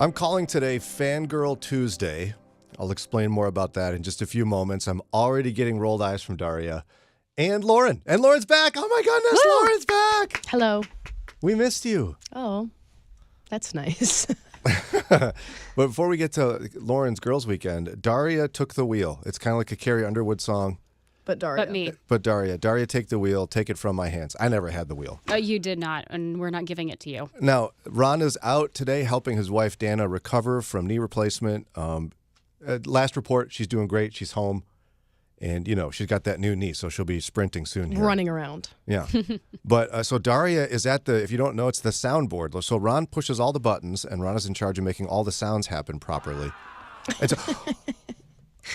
I'm calling today Fangirl Tuesday. I'll explain more about that in just a few moments. I'm already getting rolled eyes from Daria and Lauren. And Lauren's back. Oh my goodness, Woo! Lauren's back. Hello. We missed you. Oh, that's nice. But before we get to Lauren's Girls Weekend, Daria took the wheel. It's kind of like a Carrie Underwood song. But Daria. But me. But Daria, take the wheel. Take it from my hands. I never had the wheel. You did not, and we're not giving it to you. Now, Ron is out today helping his wife, Dana, recover from knee replacement. Last report, she's doing great. She's home. And, you know, she's got that new knee, so she'll be sprinting soon here. Running around. Yeah. But so Daria is at if you don't know, it's the soundboard. So Ron pushes all the buttons, and Ron is in charge of making all the sounds happen properly. And so,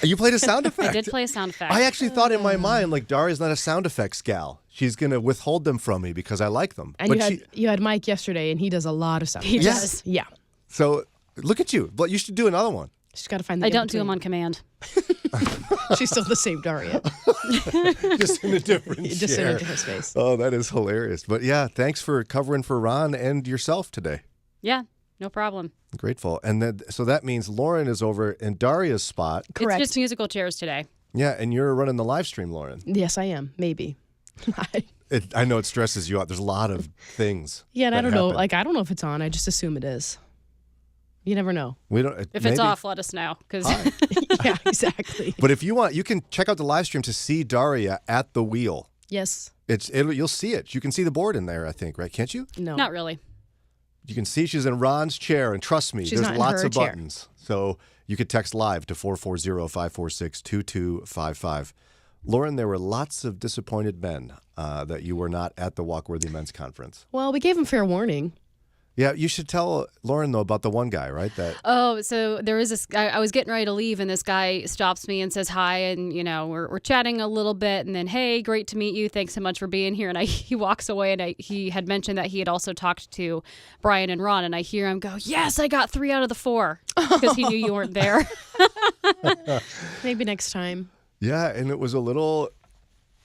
you played a sound effect. I did play a sound effect. I actually thought in my mind, like, Daria's not a sound effects gal. She's going to withhold them from me because I like them. And you had Mike yesterday, and he does a lot of sound. He Yes. does. Yeah. So look at you. But you should do another one. She's got to find the I don't do them on command. She's still the same Daria. Just in a different Just in chair. a different space. Oh, that is hilarious. But yeah, thanks for covering for Ron and yourself today. Yeah, no problem. Grateful. And then, so that means Lauren is over in Daria's spot. Correct. It's just musical chairs today. Yeah, and you're running the live stream, Lauren. Yes, I am. Maybe. I know it stresses you out. There's a lot of things. Yeah, and I that don't know. happen. Like, I don't know if it's on. I just assume it is. You never know. We don't. If maybe, it's off, let us know. Because Yeah, exactly. But if you want, you can check out the live stream to see Daria at the wheel. Yes. You'll see it. You can see the board in there, I think, right? Can't you? No. not really. You can see she's in Ron's chair, and trust me, She's there's not in lots her of chair. buttons. So you could text live to 440-546-2255. Lauren, there were lots of disappointed men that you were not at the Walkworthy Men's Conference. Well, we gave him fair warning. Yeah, you should tell Lauren, though, about the one guy, right? Oh, so there is this. I was getting ready to leave, and this guy stops me and says hi, and we're chatting a little bit, and then hey, great to meet you. Thanks so much for being here. And he walks away, and he had mentioned that he had also talked to Brian and Ron, and I hear him go, "Yes, I got 3 out of the 4," because he knew you weren't there. Maybe next time. Yeah, and it was a little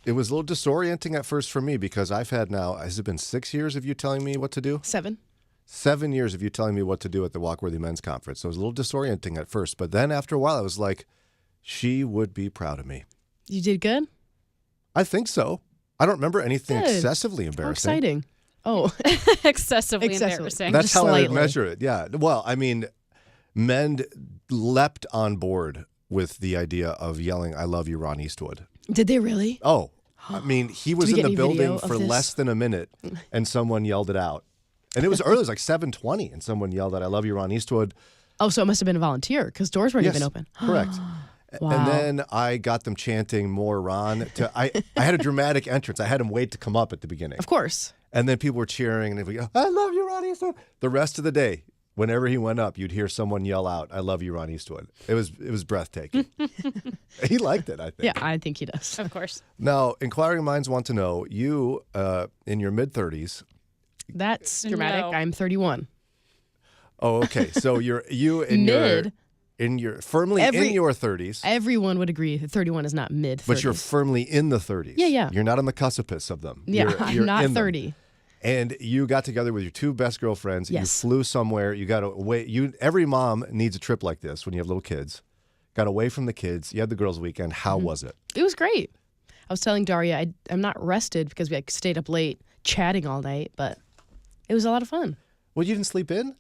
disorienting at first for me because I've had now, has it been 6 years of you telling me what to do? 7. 7 years of you telling me what to do at the Walkworthy Men's Conference. So it was a little disorienting at first, but then after a while, I was like, she would be proud of me. You did good? I think so. I don't remember anything Good. excessively How embarrassing. exciting. Oh, Excessively embarrassing. That's Just how I would slightly. measure it. Yeah. Well, I mean, men leapt on board with the idea of yelling, "I love you, Ron Eastwood." did they really? Oh, I mean, he was we in get the any building video of for this? less than a minute, and someone yelled it out. And it was early. It was like 7:20, and someone yelled out, "I love you, Ron Eastwood." Oh, so it must have been a volunteer because doors weren't even open. Correct. Wow. And then I got them chanting more Ron. I had a dramatic entrance. I had him wait to come up at the beginning. Of course. And then people were cheering, and they would go, "I love you, Ron Eastwood." The rest of the day, whenever he went up, you'd hear someone yell out, "I love you, Ron Eastwood." It was breathtaking. He liked it, I think. Yeah, I think he does. Of course. Now, inquiring minds want to know, you in your mid-30s. That's dramatic. No. I'm 31. Oh, okay. So you in your firmly in your 30s. Everyone would agree that 31 is not mid 30s. But you're firmly in the 30s. Yeah, yeah. You're not on the precipice of them. Yeah, You're I'm not in them. 30. And you got together with your 2 best girlfriends. Yes. You flew somewhere. You got away. Every mom needs a trip like this when you have little kids. Got away from the kids. You had the girls' weekend. How was it? It was great. I was telling Daria I'm not rested because we stayed up late chatting all night, but it was a lot of fun. Well, you didn't sleep in?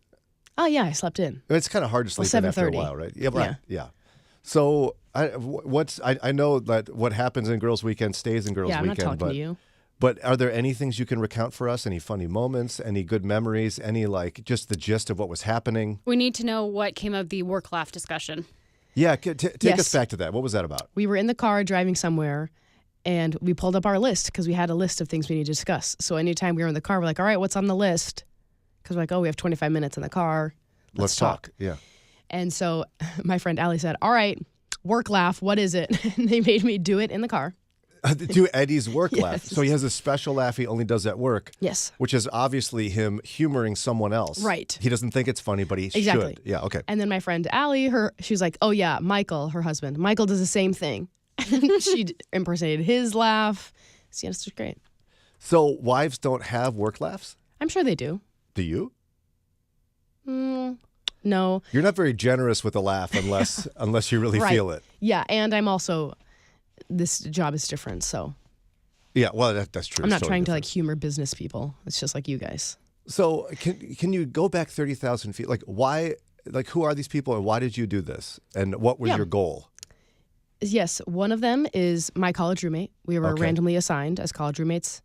Oh, yeah, I slept in. It's kind of hard to sleep in after a 7:30. while, right? Yeah, right. Yeah. So I know that what happens in girls' weekend stays in girls' Yeah, I'm not weekend. talking to you. But are there any things you can recount for us? Any funny moments? Any good memories? Any just the gist of what was happening? We need to know what came of the work-laugh discussion. Yeah, take Yes. us back to that. What was that about? We were in the car driving somewhere, and we pulled up our list because we had a list of things we need to discuss. So anytime we were in the car, we're like, all right, what's on the list? Because we're like, oh, we have 25 minutes in the car. Let's talk. Yeah. And so my friend Allie said, all right, work laugh, what is it? And they made me do it in the car. Do Eddie's work laugh. Yes. So he has a special laugh he only does at work. Yes. Which is obviously him humoring someone else. Right. He doesn't think it's funny, but he Exactly. should. Yeah, okay. And then my friend Allie, she was like, oh yeah, Michael, her husband. Michael does the same thing. And she impersonated his laugh. So yeah, it's just great. So wives don't have work laughs? I'm sure they do. Do you? No. You're not very generous with a laugh unless you really Right. feel it. Yeah, and I'm also, this job is different, so Yeah, well, that's true. I'm It's not totally trying to different. like humor business people. It's just like you guys. So can you go back 30,000 feet? Like why? Like who are these people and why did you do this? And what was Yeah. your goal? Yes, one of them is my college roommate. We were Okay. randomly assigned as college roommates,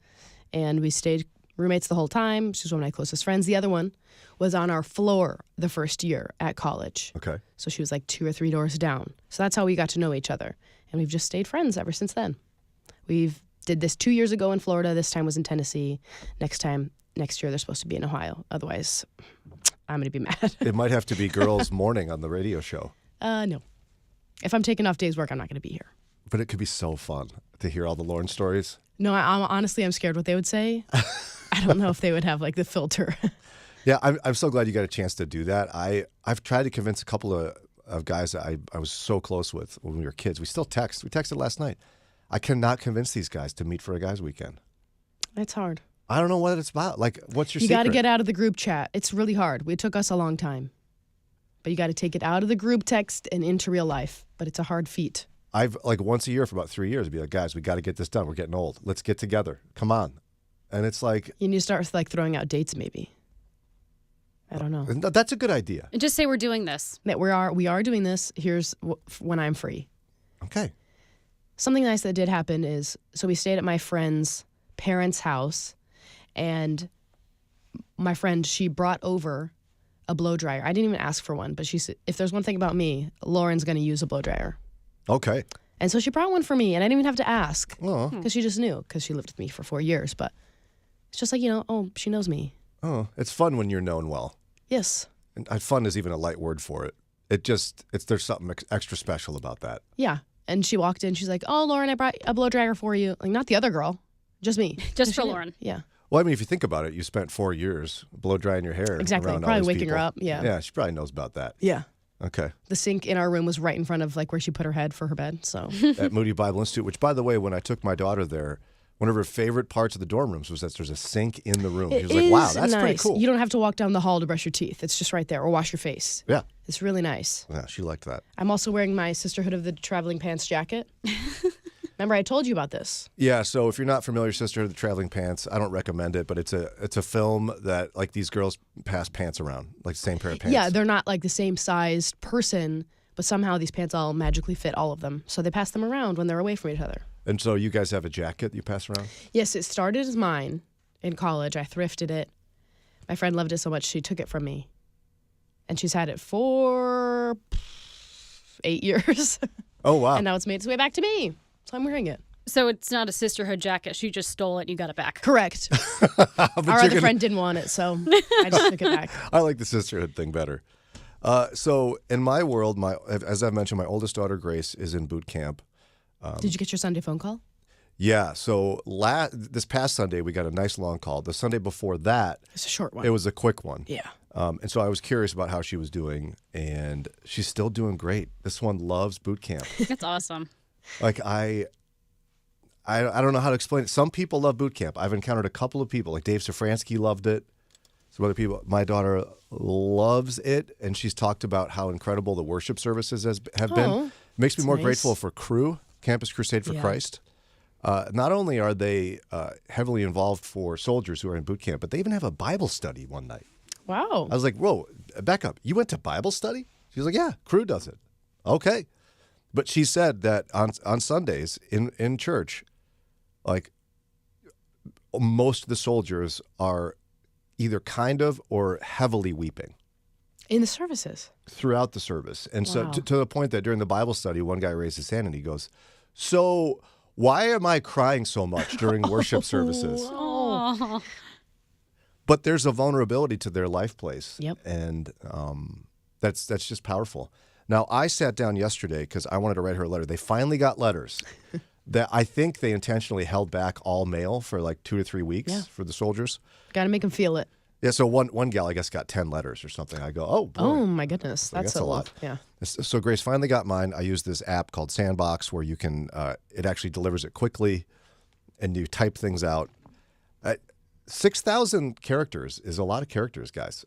and we stayed roommates the whole time. She's one of my closest friends. The other one was on our floor the first year at college. Okay. So she was like 2 or 3 doors down. So that's how we got to know each other. And we've just stayed friends ever since then. We've did this 2 years ago in Florida. This time was in Tennessee. Next year, they're supposed to be in Ohio. Otherwise, I'm going to be mad. It might have to be girls' morning on the radio show, No. If I'm taking off days work, I'm not going to be here. but it could be so fun to hear all the Lauren stories. No, honestly, I'm scared what they would say. I don't know if they would have like the filter. Yeah, I'm so glad you got a chance to do that. I've tried to convince a couple of guys that I was so close with when we were kids. We still text. We texted last night. I cannot convince these guys to meet for a guys' weekend. It's hard. I don't know what it's about. Like, what's your You secret? got to get out of the group chat. It's really hard. It took us a long time. But you got to take it out of the group text and into real life. But it's a hard feat. I've like once a year for about 3 years, I'd be like, guys, we got to get this done. We're getting old. Let's get together. Come on. And it's like, You need to start with like throwing out dates maybe. I don't know. that's a good idea. And just say we're doing this. That we are doing this. Here's when I'm free. Okay. Something nice that did happen is, so we stayed at my friend's parents' house, and my friend, she brought over a blow dryer. I didn't even ask for one, but she said, if there's one thing about me, Lauren's going to use a blow dryer. Okay. And so she brought one for me, and I didn't even have to ask Oh, because she just knew, because she lived with me for 4 years. But it's just like, oh, she knows me. it's fun when you're known well. Yes. And fun is even a light word for it. There's something extra special about that. Yeah. And she walked in. She's like, oh, Lauren, I brought a blow dryer for you. Like, not the other girl, just me. Just And for she knew. Lauren. Yeah. Well, I mean, if you think about it, you spent 4 years blow drying your hair. Exactly. around all Probably these waking her people. up. Yeah. Yeah, she probably knows about that. Yeah. Okay. The sink in our room was right in front of like where she put her head for her bed. So At Moody Bible Institute, which, by the way, when I took my daughter there, one of her favorite parts of the dorm rooms was that there's a sink in the room. She was like, wow, that's nice. pretty cool. You don't have to walk down the hall to brush your teeth. It's just right there, or wash your face. Yeah. It's really nice. Yeah, she liked that. I'm also wearing my Sisterhood of the Traveling Pants jacket. Remember, I told you about this. Yeah, so if you're not familiar, Sister of the Traveling Pants, I don't recommend it, but it's a film that like these girls pass pants around, like the same pair of pants. Yeah, they're not like the same sized person, but somehow these pants all magically fit all of them. So they pass them around when they're away from each other. And so you guys have a jacket you pass around? Yes, it started as mine in college. I thrifted it. My friend loved it so much she took it from me. And she's had it for 8 years. Oh, wow. And now it's made its way back to me. So I'm wearing it. So it's not a sisterhood jacket. She just stole it and you got it back. Correct. But Our you're other gonna- friend didn't want it, so I just took it back. I like the sisterhood thing better. So in my world, as I've mentioned, my oldest daughter, Grace, is in boot camp. Did you get your Sunday phone call? Yeah, so this past Sunday, we got a nice long call. The Sunday before that, It's a short one. it was a quick one. Yeah. And so I was curious about how she was doing, and she's still doing great. This one loves boot camp. That's awesome. Like I don't know how to explain it. Some people love boot camp. I've encountered a couple of people, like Dave Safransky loved it. Some other people. My daughter loves it, and she's talked about how incredible the worship services have been. Oh, It makes me that's more nice. grateful for Cru, Campus Crusade for Yeah. Christ. Not only are they heavily involved for soldiers who are in boot camp, but they even have a Bible study one night. Wow. I was like, whoa, back up. You went to Bible study? She was like, yeah, Cru does it. Okay. But she said that on Sundays in church, like most of the soldiers are either kind of or heavily weeping In the services. throughout the service. And so Wow. to the point that during the Bible study, one guy raised his hand and he goes, so why am I crying so much during worship services? Oh. But there's a vulnerability to their life place. Yep. And that's just powerful. Now, I sat down yesterday because I wanted to write her a letter. They finally got letters that I think they intentionally held back all mail for like 2 to 3 weeks Yeah. for the soldiers. Got to make them feel it. Yeah, so one gal, I guess, got 10 letters or something. I go, oh, boy. Oh, my goodness. Like, That's that's a a lot. lot. Yeah. So Grace finally got mine. I use this app called Sandbox where you can, it actually delivers it quickly and you type things out. 6,000 characters is a lot of characters, guys.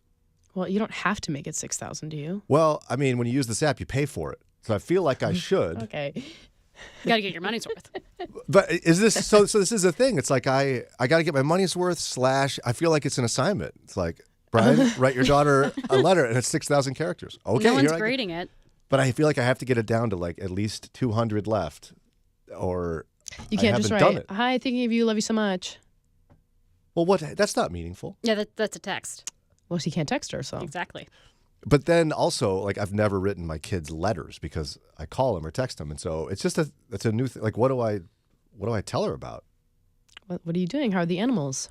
Well, you don't have to make it 6,000, do you? Well, I mean, when you use this app, you pay for it. So I feel like I should. Okay. You got to get your money's worth. But is this so? So this is the thing. It's like I got to get my money's worth. / I feel like it's an assignment. It's like, Brian, write your daughter a letter, and it's 6,000 characters. Okay, No one's here I go. grading it. But I feel like I have to get it down to like at least 200 left, or You I can't just haven't done write, it. "Hi, thinking of you, love you so much." Well, what? That's not meaningful. Yeah, that's a text. Well, she can't text her, so. Exactly. But then also, like, I've never written my kids letters because I call them or text them, and so it's just it's a new thing. Like, what do I tell her about? What are you doing? How are the animals?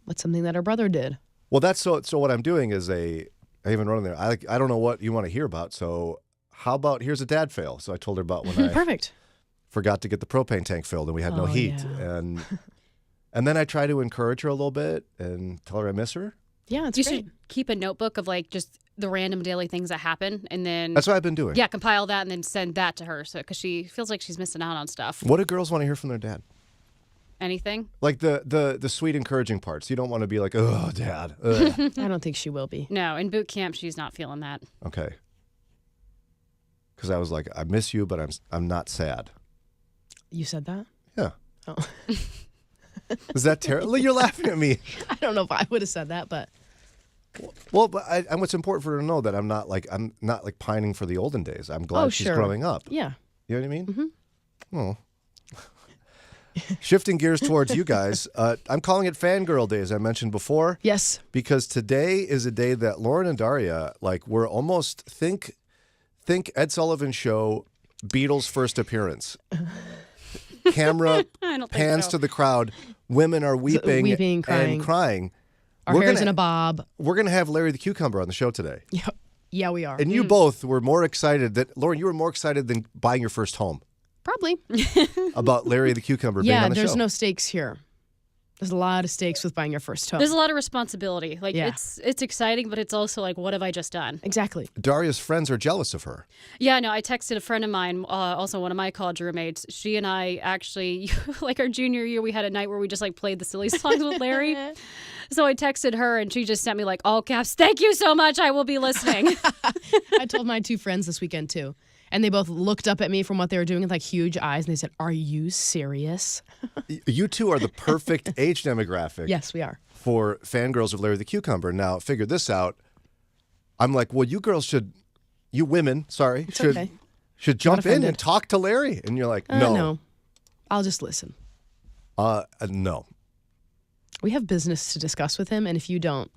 What's something that her brother did? Well, that's so. So what I'm doing is I even wrote in there. I don't know what you want to hear about. So how about here's a dad fail? So I told her about when I Perfect. forgot to get the propane tank filled and we had no Oh, heat, yeah. and then I try to encourage her a little bit and tell her I miss her. Yeah, it's You great. should keep a notebook of like just the random daily things that happen, and then That's what I've been doing. yeah, compile that and then send that to her. So because she feels like she's missing out on stuff. What do girls want to hear from their dad? Anything? Like the sweet encouraging parts. You don't want to be like, oh, dad. Ugh." I don't think she will be. No, in boot camp she's not feeling that. Okay. Because I was like, I miss you, but I'm not sad. You said that? Yeah. Oh. Is that terrible? You're laughing at me. I don't know if I would have said that, but Well, but and what's important for her to know that I'm not like pining for the olden days. I'm glad she's sure. growing up. yeah. You know what I mean? Mm-hmm. Oh. Shifting gears towards you guys, I'm calling it Fangirl Day, as I mentioned before, Yes. because today is a day that Lauren and Daria, like, we're almost think Ed Sullivan Show, Beatles' first appearance. Camera I don't think pans so. to the crowd. Women are weeping, weeping, crying. and crying. Our hair's in a bob. We're gonna have Larry the Cucumber on the show today, Yeah. Yeah, we are. and you both were more excited Lauren, you were more excited than buying your first home Probably. about Larry the Cucumber being Yeah, on the there's show. no stakes here. There's a lot of stakes with buying your first home. There's a lot of responsibility. Like Yeah. it's exciting, but it's also like, what have I just done? Exactly. Daria's friends are jealous of her. Yeah, no, I texted a friend of mine, also one of my college roommates. She and I actually, like our junior year, we had a night where we just like played the silly songs with Larry. So I texted her and she just sent me like all caps, "Thank you so much. I will be listening." I told my two friends this weekend too. And they both looked up at me from what they were doing with like huge eyes and they said, "Are you serious?" You two are the perfect age demographic Yes, we are. for fangirls of Larry the Cucumber. Now, figure this out. I'm like, well, you women, should okay. should jump in offended. and talk to Larry. And you're like, no. No. I'll just listen. No. We have business to discuss with him, and if you don't,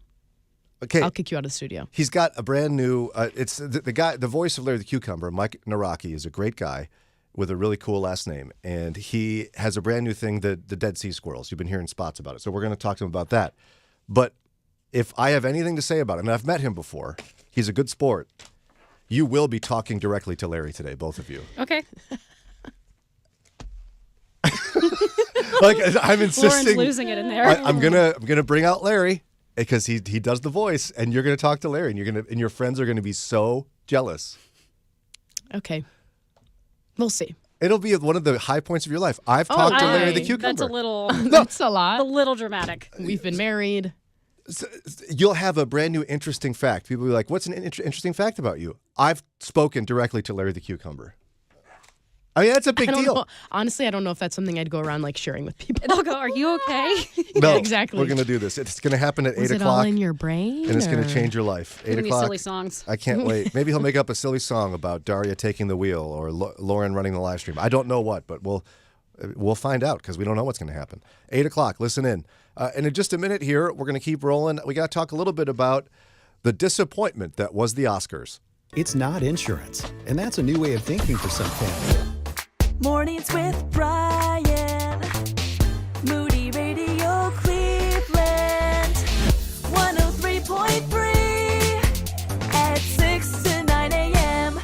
Okay. I'll kick you out of the studio. He's got a brand new. It's the guy, the voice of Larry the Cucumber, Mike Naraki, is a great guy with a really cool last name, and he has a brand new thing, the Dead Sea Squirrels. You've been hearing spots about it, so we're going to talk to him about that. But if I have anything to say about him, and I've met him before, he's a good sport. You will be talking directly to Larry today, both of you. Okay. Like I'm Lauren's insisting. losing it in there. I'm gonna bring out Larry because he does the voice, and you're gonna talk to Larry, and your friends are gonna be so jealous. Okay. We'll see. It'll be one of the high points of your life. I've talked to Larry the That's Cucumber. a little, That's a a lot. little dramatic. We've been married. You'll have a brand new interesting fact. People will be like, "What's an interesting fact about you?" I've spoken directly to Larry the Cucumber. I mean, that's a big I don't deal. know. Honestly, I don't know if that's something I'd go around like sharing with people. They'll go, "Are you okay?" No, exactly. We're gonna do this. It's gonna happen at Was 8 it all o'clock, in your brain? and it's gonna or- change your life. 8 Giving me o'clock. silly songs. I can't wait. Maybe he'll make up a silly song about Daria taking the wheel or Lauren running the live stream. I don't know what, but we'll find out because we don't know what's going to happen. 8 o'clock. Listen in. And in just a minute here, we're going to keep rolling. We got to talk a little bit about the disappointment that was the Oscars. It's not insurance, and that's a new way of thinking for some families. Mornings with Brian. Moody Radio Cleveland. 103.3 at 6 to 9 a.m.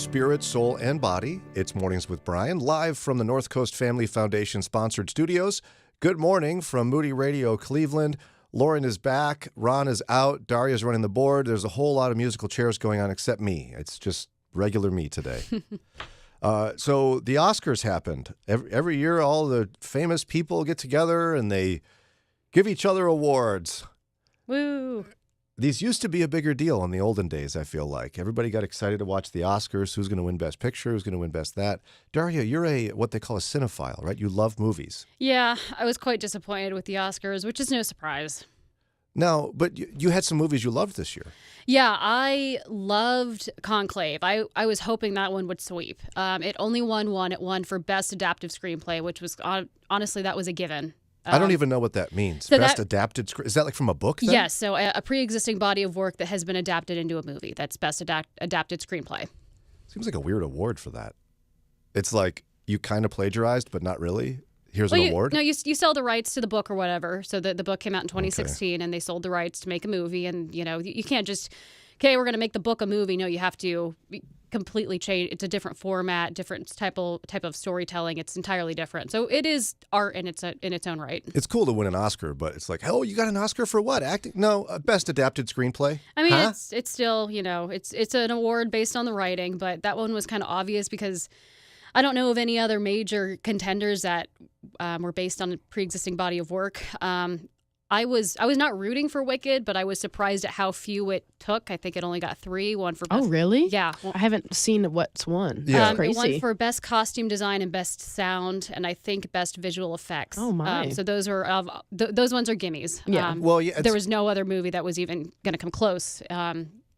spirit, soul, and body. It's Mornings with Brian, live from the North Coast Family Foundation sponsored studios. Good morning from Moody Radio, Cleveland. Lauren is back. Ron is out. Daria's running the board. There's a whole lot of musical chairs going on except me. It's just regular me today. So the Oscars happened. Every year, all the famous people get together and they give each other awards. Woo. These used to be a bigger deal in the olden days, I feel like. Everybody got excited to watch the Oscars. Who's going to win Best Picture? Who's going to win Best That? Daria, you're what they call a cinephile, right? You love movies. Yeah, I was quite disappointed with the Oscars, which is no surprise. Now, but you had some movies you loved this year. Yeah, I loved Conclave. I was hoping that one would sweep. It only won one. It won for Best Adaptive Screenplay, which was, honestly, that was a given. I don't even know what that means. so Best that- adapted screen. Is that like from a book then? Yes, so a pre-existing body of work that has been adapted into a movie. That's Best Adapted Screenplay. Seems like a weird award for that. It's like you kind of plagiarized, but not really. Here's an award. No, you sell the rights to the book or whatever. So the book came out in 2016, and they sold the rights to make a movie. And you can't just, okay, we're going to make the book a movie. No, you have to completely change. It's a different format, different type of storytelling. It's entirely different. So it is art in its own right. It's cool to win an Oscar, but it's like, oh, you got an Oscar for what? Acting? No, Best Adapted Screenplay. I mean, Huh? it's still it's an award based on the writing, but that one was kind of obvious because I don't know of any other major contenders that were based on a pre-existing body of work. I was not rooting for Wicked, but I was surprised at how few it took. I think it only got 3. One for Oh, really? Yeah. I haven't seen what's won. Yeah. That's crazy. It won for Best Costume Design and Best Sound, and I think Best Visual Effects. Oh, my. So those are those ones are gimmies. Yeah. Well, yeah, there was no other movie that was even going to come close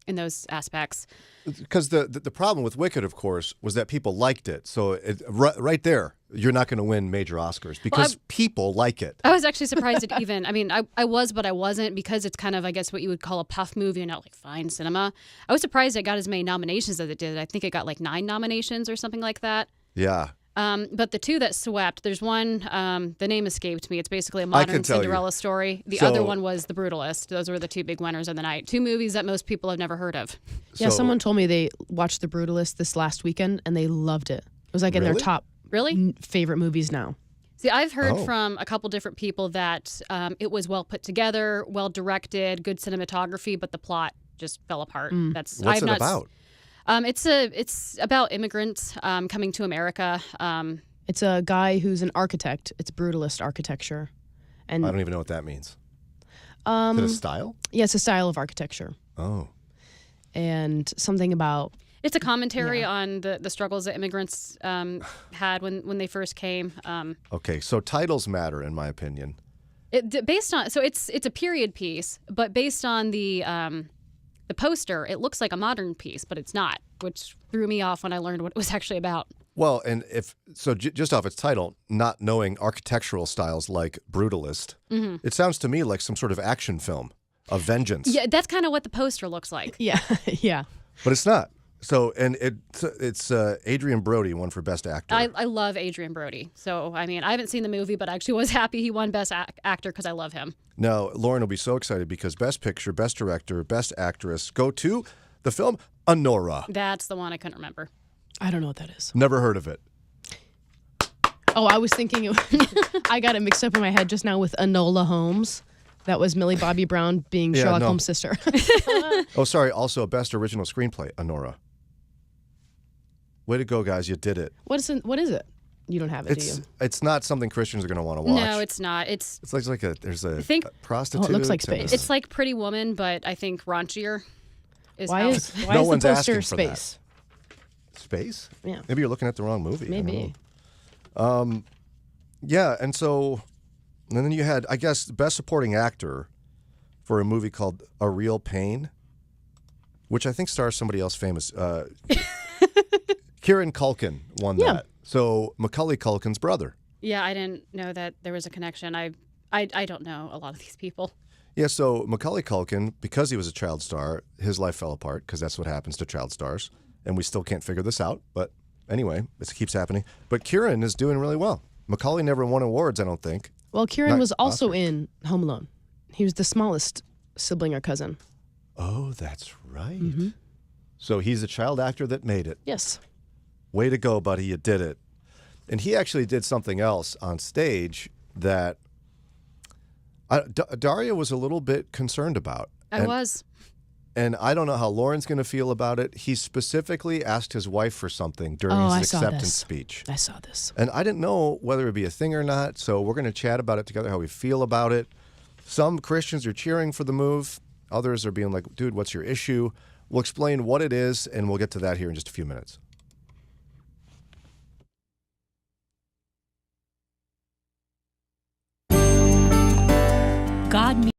in those aspects. because the problem with Wicked, of course, was that people liked it. So right there, you're not going to win major Oscars because people like it. I was actually surprised it even. I mean, I was, but I wasn't because it's kind of, I guess, what you would call a puff movie and not like fine cinema. I was surprised it got as many nominations as it did. I think it got like 9 nominations or something like that. Yeah. But the 2 that swept, there's one, the name escaped me. It's basically a I modern can tell you. Cinderella story. The So- other one was The Brutalist. Those were the 2 big winners of the night. 2 movies that most people have never heard of. Yeah, So- someone told me they watched The Brutalist this last weekend and they loved it. It was like in their Really? top Really? favorite movies now. See, I've heard Oh. from a couple different people that it was well put together, well directed, good cinematography, but the plot just fell apart. That's What's I've it not about? It's about immigrants coming to America. It's a guy who's an architect. It's brutalist architecture. And I don't even know what that means. Is it a style? yeah, it's a style of architecture. Oh. And something about It's a commentary on the struggles that immigrants had when they first came. Okay, so titles matter, in my opinion. Based on it's a period piece, but based on the poster, it looks like a modern piece, but it's not, which threw me off when I learned what it was actually about. Well, and just off its title, not knowing architectural styles like Brutalist, it sounds to me like some sort of action film of vengeance. Yeah, that's kind of what the poster looks like. yeah, yeah. But it's not. So, and it's Adrian Brody won for Best Actor. I love Adrian Brody. So, I mean, I haven't seen the movie, but I actually was happy he won Best Actor because I love him. Now, Lauren will be so excited because Best Picture, Best Director, Best Actress go to the film Anora. That's the one I couldn't remember. I don't know what that is. Never heard of it. Oh, I was thinking I got it mixed up in my head just now with Enola Holmes. That was Millie Bobby Brown being Yeah, Sherlock no. Holmes' sister. Oh, sorry. Also, Best Original Screenplay, Anora. Way to go, guys! You did it. What is it? You don't have it, do you? It's not something Christians are going to want to watch. No, it's not. It's It's like there's a think- prostitute. Oh, it looks like and a- space. it's like Pretty Woman, but I think raunchier. Why how- is No the one's poster asking for that. space? Space. Yeah. Maybe you're looking at the wrong movie. I don't Maybe. know. Yeah, and then you had, I guess, Best Supporting Actor for a movie called A Real Pain, which I think stars somebody else famous. Kieran Culkin won Yeah. that. So Macaulay Culkin's brother. Yeah, I didn't know that there was a connection. I don't know a lot of these people. Yeah, so Macaulay Culkin, because he was a child star, his life fell apart because that's what happens to child stars. And we still can't figure this out. But anyway, this keeps happening. But Kieran is doing really well. Macaulay never won awards, I don't think. Well, Kieran Not was also in Home Alone. He was the smallest sibling or cousin. Oh, that's right. So he's a child actor that made it. Yes. Way to go, buddy. You did it. And he actually did something else on stage that Daria was a little bit concerned about. I was. And I don't know how Lauren's going to feel about it. He specifically asked his wife for something during Oh, I his saw acceptance this. speech. I saw this. And I didn't know whether it'd be a thing or not. So we're going to chat about it together, how we feel about it. Some Christians are cheering for the move. Others are being like, dude, what's your issue? We'll explain what it is, and we'll get to that here in just a few minutes. God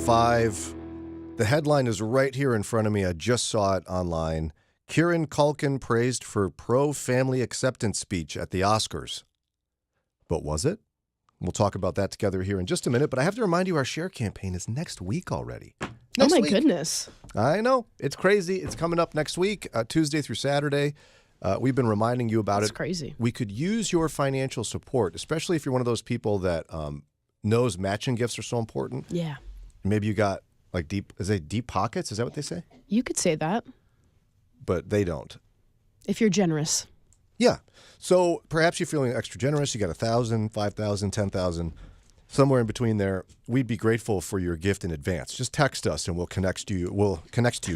5. The headline is right here in front of me. I just saw it online. Kieran Culkin praised for pro-family acceptance speech at the Oscars. But was it? We'll talk about that together here in just a minute. But I have to remind you, our share campaign is next week already. Next oh my week. goodness. I know. It's crazy. It's coming up next week, Tuesday through Saturday. We've been reminding you about That's it. crazy. We could use your financial support, especially if you're one of those people that knows matching gifts are so important. Yeah. Maybe you got like deep pockets? Is that what they say? You could say that But they don't. if you're generous. Yeah. So perhaps you're feeling extra generous. You got 1,000, 5,000, 10,000, somewhere in between there. We'd be grateful for your gift in advance. Just text us and we'll connect you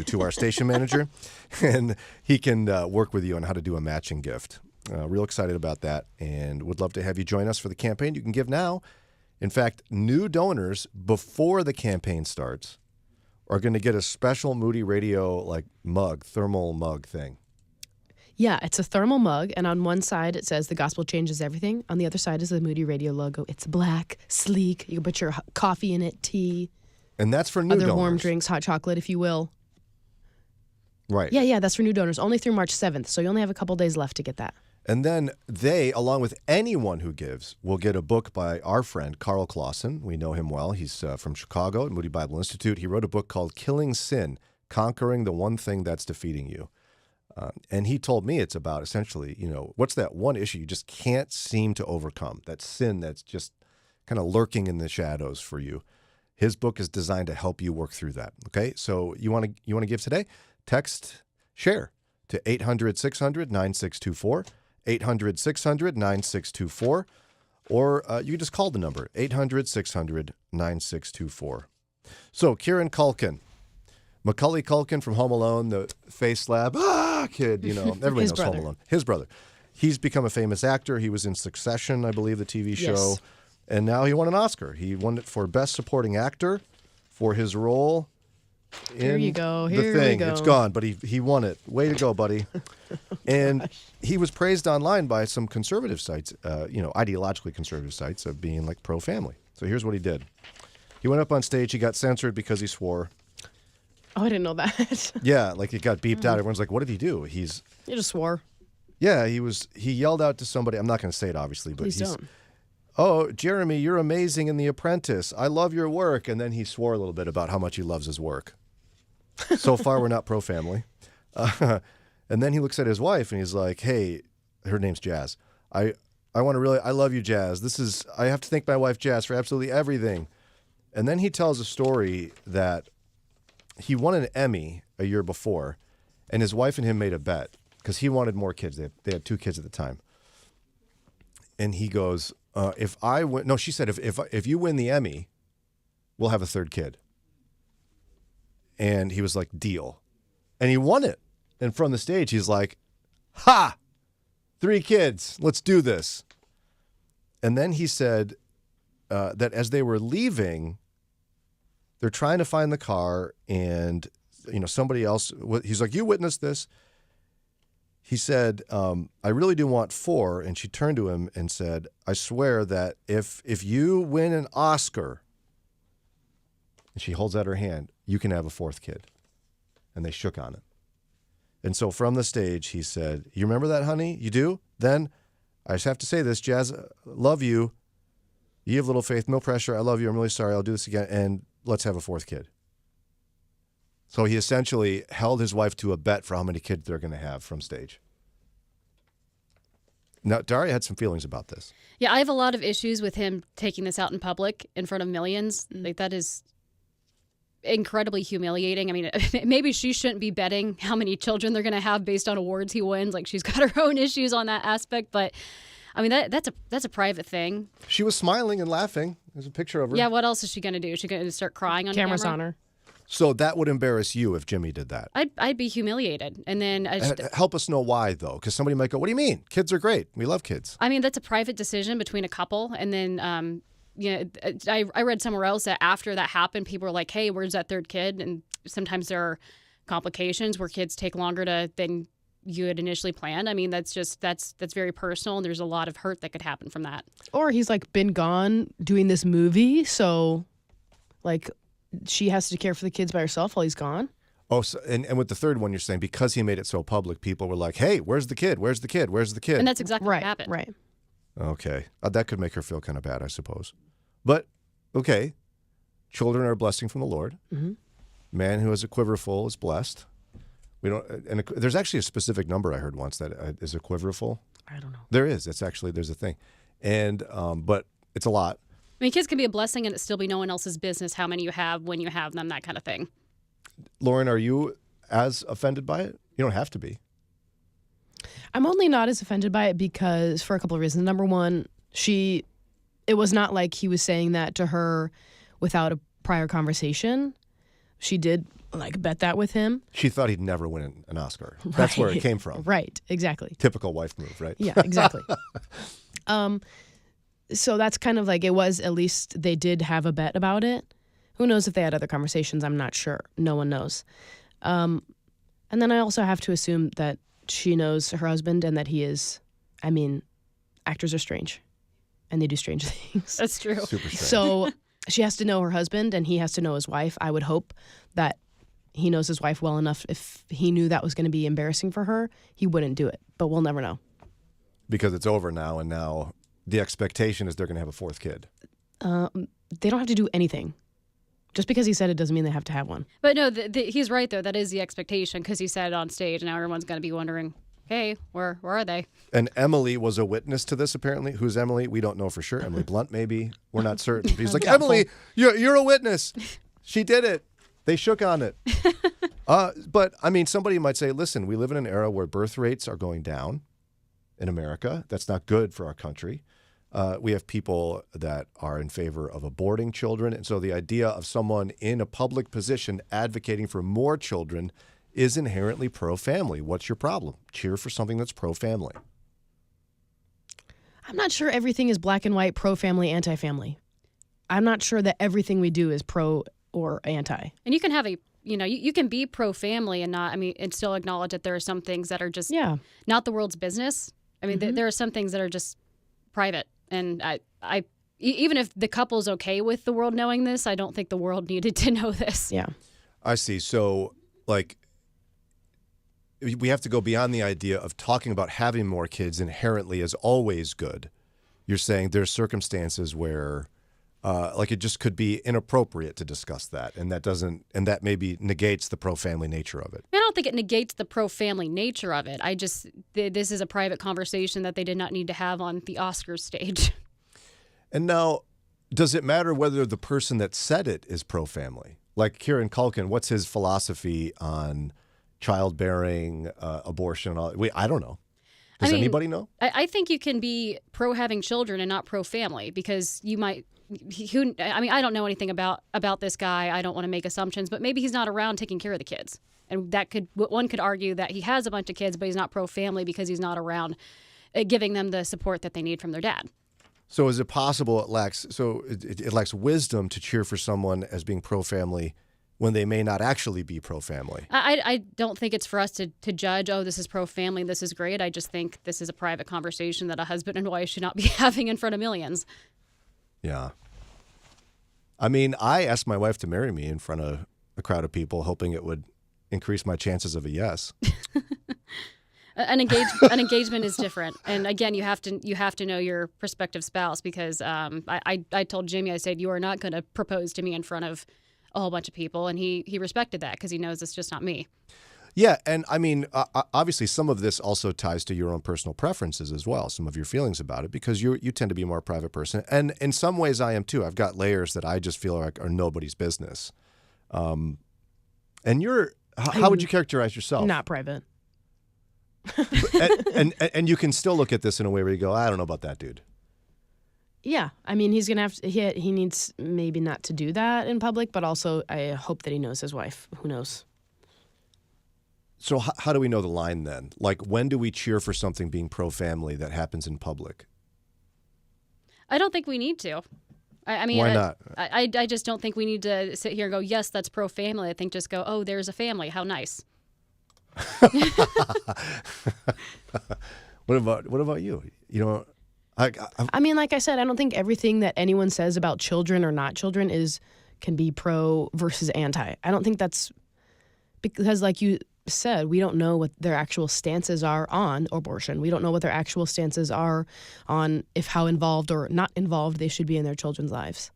to our station manager, and he can work with you on how to do a matching gift. Real excited about that, and would love to have you join us for the campaign. You can give now. In fact, new donors before the campaign starts are going to get a special Moody Radio like mug, thermal mug thing. Yeah, it's a thermal mug, and on one side it says "The Gospel Changes Everything." On the other side is the Moody Radio logo. It's black, sleek. You can put your coffee in it, tea, And that's for new other donors. warm drinks, hot chocolate, if you will. Right. Yeah, that's for new donors. Only through March 7th, so you only have a couple days left to get that. And then they, along with anyone who gives, will get a book by our friend Carl Clausen. We know him well. He's from Chicago at Moody Bible Institute. He wrote a book called Killing Sin, Conquering the One Thing That's Defeating You. And he told me it's about essentially, what's that one issue you just can't seem to overcome, that sin that's just kind of lurking in the shadows for you. His book is designed to help you work through that. Okay, so you want to give today? Text SHARE to 800-600-9624, 800-600-9624, or you can just call the number, 800-600-9624. So Kieran Culkin. Macaulay Culkin from Home Alone, the face slap, kid, everybody His knows brother. Home Alone. His brother. He's become a famous actor. He was in Succession, I believe, the TV show. Yes. And now he won an Oscar. He won it for Best Supporting Actor for his role in Here you go. The Here we Thing. go. It's gone, but he won it. Way to go, buddy. And he was praised online by some conservative sites, ideologically conservative sites of being like pro-family. So here's what he did. He went up on stage. He got censored because he swore. Oh, I didn't know that. Yeah, like it got beeped out. Everyone's like, what did he do? You just swore. Yeah, he yelled out to somebody. I'm not going to say it, obviously, but Please don't. Oh, Jeremy, you're amazing in The Apprentice. I love your work. And then he swore a little bit about how much he loves his work. So far, we're not pro-family. And then he looks at his wife and he's like, hey, her name's Jazz. I love you, Jazz. I have to thank my wife, Jazz, for absolutely everything. And then he tells a story that he won an Emmy a year before, and his wife and him made a bet because he wanted more kids. They had 2 kids at the time. And he goes, if I win, no, she said, if you win the Emmy, we'll have a 3rd kid. And he was like, deal. And he won it. And from the stage, he's like, ha, 3 kids, let's do this. And then he said that as they were leaving, they're trying to find the car, and somebody else. He's like, "You witnessed this." He said, "I really do want 4." And she turned to him and said, "I swear that if you win an Oscar," and she holds out her hand, "you can have a 4th kid." And they shook on it. And so from the stage, he said, "You remember that, honey? You do? Then I just have to say this, Jazz. Love you. You have little faith, no pressure. I love you. I'm really sorry. I'll do this again. And let's have a 4th kid." So he essentially held his wife to a bet for how many kids they're going to have from stage. Now, Daria had some feelings about this. Yeah, I have a lot of issues with him taking this out in public in front of millions. Like, that is incredibly humiliating. I mean, maybe she shouldn't be betting how many children they're going to have based on awards he wins. Like, she's got her own issues on that aspect, but I mean, that's a private thing. She was smiling and laughing. There's a picture of her. Yeah, what else is she going to do? Is she going to start crying on Cameras camera? on her. So that would embarrass you if Jimmy did that. I'd be humiliated. And then Help us know why, though, because somebody might go, "What do you mean? Kids are great. We love kids." I mean, that's a private decision between a couple. And then, I read somewhere else that after that happened, people were like, "Hey, where's that 3rd kid?" And sometimes there are complications where kids take longer than you had initially planned. I mean, that's very personal, and there's a lot of hurt that could happen from that. Or he's like been gone doing this movie, so like she has to care for the kids by herself while he's gone. Oh, so, and with the third one, you're saying because he made it so public, people were like, "Hey, where's the kid? Where's the kid? Where's the kid?" And that's exactly Right, what happened. right. Okay. That could make her feel kind of bad, I suppose. But, okay. Children are a blessing from the Lord. Mm-hmm. Man who has a quiver full is blessed. We don't. And there's actually a specific number I heard once that is a quiver full. I don't know. There is. There's a thing. And, but it's a lot. I mean, kids can be a blessing and it still be no one else's business how many you have, when you have them, that kind of thing. Lauren, are you as offended by it? You don't have to be. I'm only not as offended by it because for a couple of reasons. Number one, it was not like he was saying that to her without a prior conversation. She did bet that with him. She thought he'd never win an Oscar. That's where it came from. Right, exactly. Typical wife move, right? Yeah, exactly. So that's kind of it was, at least they did have a bet about it. Who knows if they had other conversations? I'm not sure. No one knows. And then I also have to assume that she knows her husband and that he is, actors are strange and they do strange things. That's true. Super strange. So she has to know her husband and he has to know his wife. I would hope that he knows his wife well enough. If he knew that was going to be embarrassing for her, he wouldn't do it. But we'll never know. Because it's over now, and now the expectation is they're going to have a fourth kid. They don't have to do anything. Just because he said it doesn't mean they have to have one. But no, he's right, though. That is the expectation because he said it on stage, and now everyone's going to be wondering, hey, where are they? And Emily was a witness to this, apparently. Who's Emily? We don't know for sure. Emily Blunt, maybe. We're not certain. He's like, Emily, you're a witness. She did it. They shook on it. But, somebody might say, listen, we live in an era where birth rates are going down in America. That's not good for our country. We have people that are in favor of aborting children. And so the idea of someone in a public position advocating for more children is inherently pro-family. What's your problem? Cheer for something that's pro-family. I'm not sure everything is black and white, pro-family, anti-family. I'm not sure that everything we do is pro or anti. And you can have you can be pro-family and not, and still acknowledge that there are some things that are just not the world's business. There are some things that are just private. And I even if the couple's okay with the world knowing this, I don't think the world needed to know this. Yeah. I see. So, we have to go beyond the idea of talking about having more kids inherently as always good. You're saying there's circumstances where, it just could be inappropriate to discuss that, and that maybe negates the pro-family nature of it. I don't think it negates the pro-family nature of it. This is a private conversation that they did not need to have on the Oscars stage. And now, does it matter whether the person that said it is pro-family? Like Kieran Culkin, what's his philosophy on childbearing, abortion? I don't know. Does anybody know? I think you can be pro having children and not pro-family because you might. I don't know anything about this guy. I don't want to make assumptions, but maybe he's not around taking care of the kids, and one could argue that he has a bunch of kids, but he's not pro-family because he's not around, giving them the support that they need from their dad. So is it possible it lacks wisdom to cheer for someone as being pro-family when they may not actually be pro-family? I don't think it's for us to judge, oh, this is pro-family, this is great. I just think this is a private conversation that a husband and wife should not be having in front of millions. Yeah. I asked my wife to marry me in front of a crowd of people, hoping it would increase my chances of a yes. An engagement is different, and again, you have to know your prospective spouse because I told Jimmy, I said, you are not going to propose to me in front of a whole bunch of people, and he respected that because he knows it's just not me. Yeah, and obviously some of this also ties to your own personal preferences as well, some of your feelings about it, because you tend to be a more private person. And in some ways I am too. I've got layers that I just feel like are nobody's business. And how would you characterize yourself? Not private. and you can still look at this in a way where you go, I don't know about that dude. Yeah, he's gonna have to. He needs maybe not to do that in public, but also I hope that he knows his wife. Who knows? So how do we know the line then? Like, when do we cheer for something being pro-family that happens in public? I don't think we need to. Why not? I just don't think we need to sit here and go, yes, that's pro-family. I think just go, oh, there's a family. How nice. What about you? like I said, I don't think everything that anyone says about children or not children is can be pro versus anti. I don't think that's because, like you said, we don't know what their actual stances are on abortion. We don't know what their actual stances are on if how involved or not involved they should be in their children's lives.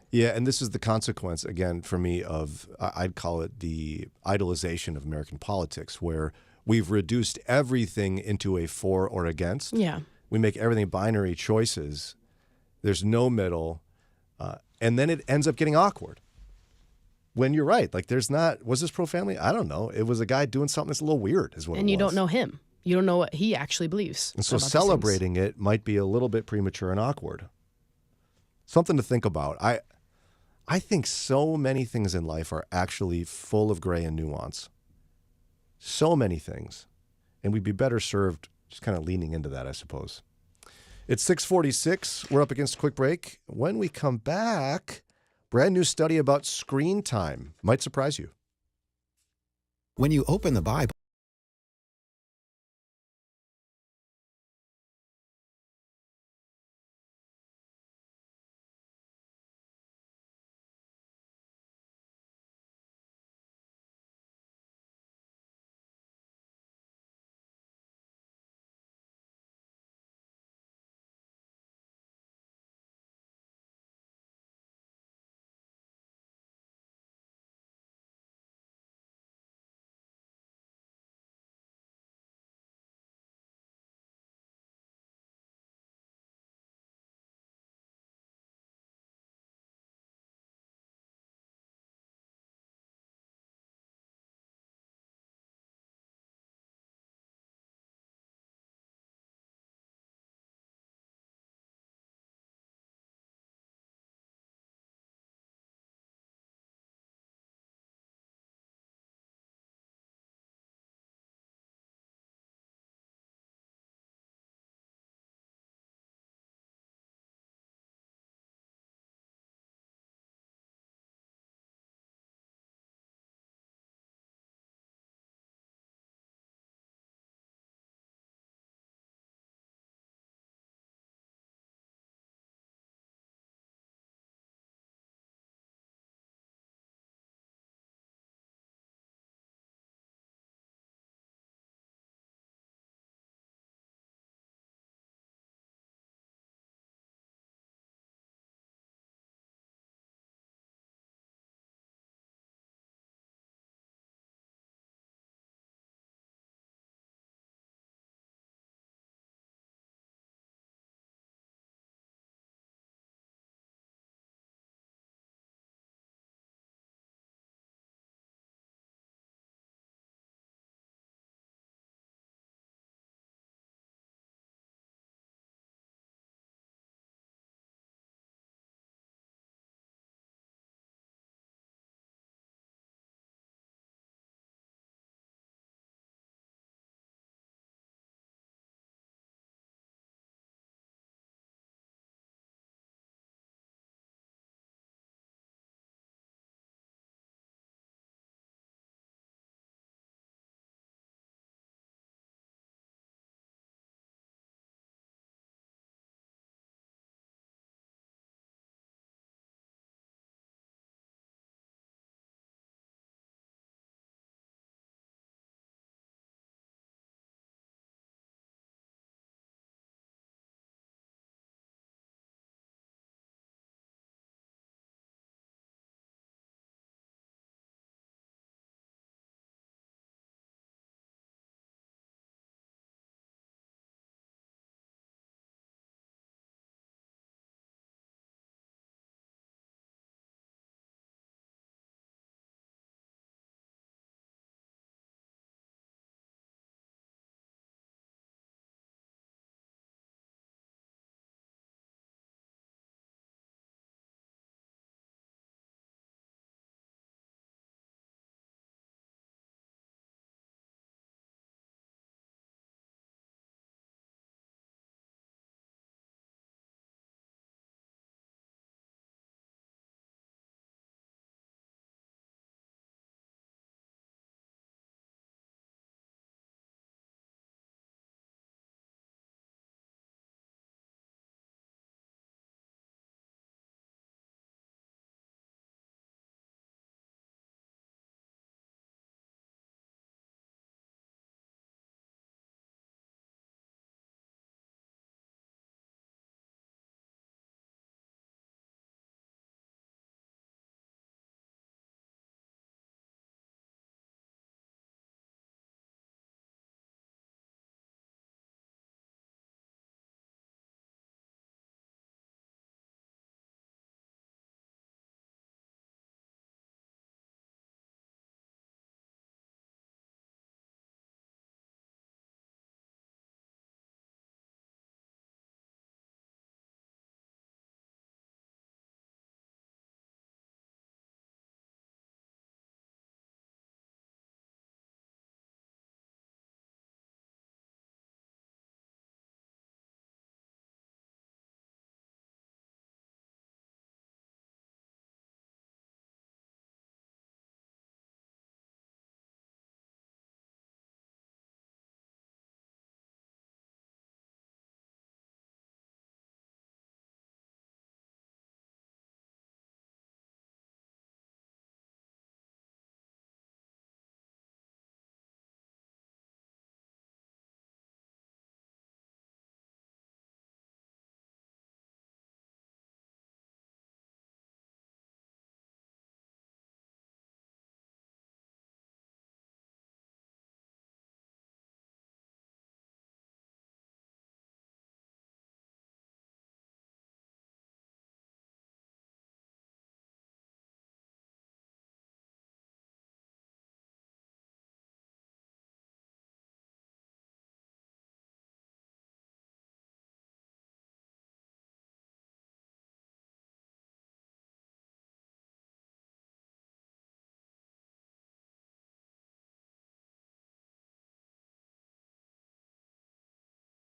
Yeah, and this is the consequence, again, for me, of I'd call it the idolization of American politics, where we've reduced everything into a for or against. Yeah. We make everything binary choices. There's no middle. And then it ends up getting awkward. When you're right, like was this pro-family? I don't know. It was a guy doing something that's a little weird is what it was. And you don't know him. You don't know what he actually believes. And so about these celebrating it might be a little bit premature and awkward. Something to think about. I think so many things in life are actually full of gray and nuance. So many things. And we'd be better served just kind of leaning into that, I suppose. It's 6:46. We're up against a quick break. When we come back, brand new study about screen time. Might surprise you. When you open the Bible,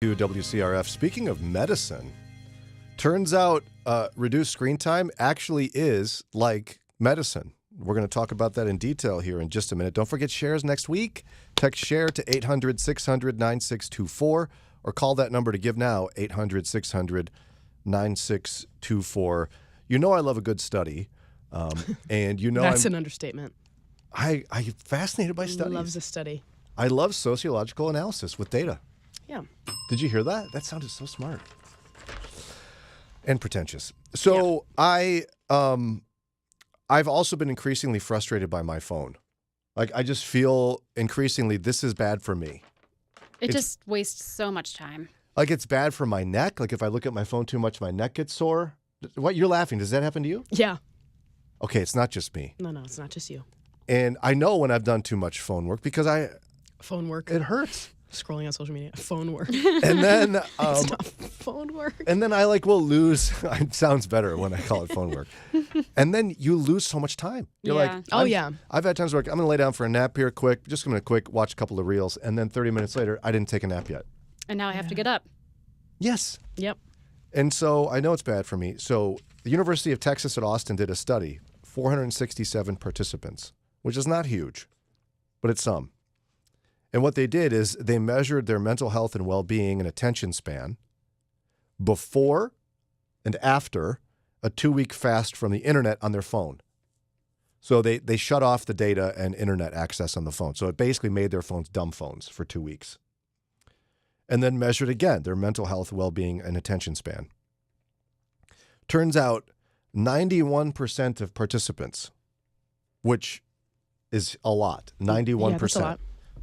To WCRF. Speaking of medicine, turns out reduced screen time actually is like medicine. We're going to talk about that in detail here in just a minute. Don't forget shares next week. Text share to 800-600-9624 or call that number to give now, 800-600-9624. You know I love a good study, and you know That's an understatement. I'm fascinated by studies. Loves a study. I love sociological analysis with data. Yeah. Did you hear that? That sounded so smart and pretentious. So I've also been increasingly frustrated by my phone. Like I just feel increasingly this is bad for me. It just wastes so much time. Like it's bad for my neck. Like if I look at my phone too much, my neck gets sore. What, you're laughing? Does that happen to you? Yeah. Okay, it's not just me. No, it's not just you. And I know when I've done too much phone work because Phone work. it hurts. Scrolling on social media. Phone work. And then It's not phone work. and then I will lose. It sounds better when I call it phone work. And then you lose so much time. You're Yeah. like, Oh, yeah. I've had times where I'm going to lay down for a nap here quick. Just going to quick watch a couple of reels. And then 30 minutes later, I didn't take a nap yet. And now I have to get up. Yes. Yep. And so I know it's bad for me. So the University of Texas at Austin did a study, 467 participants, which is not huge, but it's some. And what they did is they measured their mental health and well-being and attention span before and after a 2-week fast from the internet on their phone. So they shut off the data and internet access on the phone. So it basically made their phones dumb phones for 2 weeks. And then measured again their mental health, well-being, and attention span. Turns out 91% of participants, which is a lot, 91%. Yeah, that's a lot.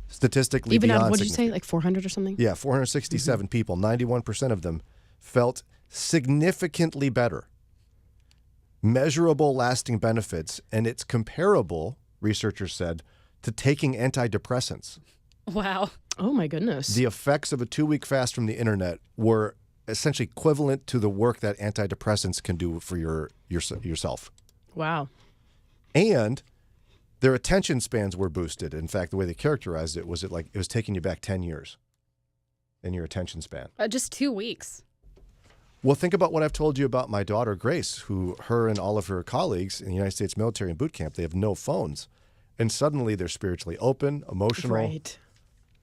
Statistically Even out beyond of, what did you say, significant. like 400 or something? Yeah, 467 people, 91% of them felt significantly better, measurable lasting benefits, and it's comparable, researchers said, to taking antidepressants. Wow. Oh, my goodness. The effects of a 2-week fast from the internet were essentially equivalent to the work that antidepressants can do for yourself. Wow. And their attention spans were boosted. In fact, the way they characterized it was it was taking you back 10 years in your attention span. Just 2 weeks. Well, think about what I've told you about my daughter, Grace, her and all of her colleagues in the United States military and boot camp, they have no phones. And suddenly they're spiritually open, emotional. Right.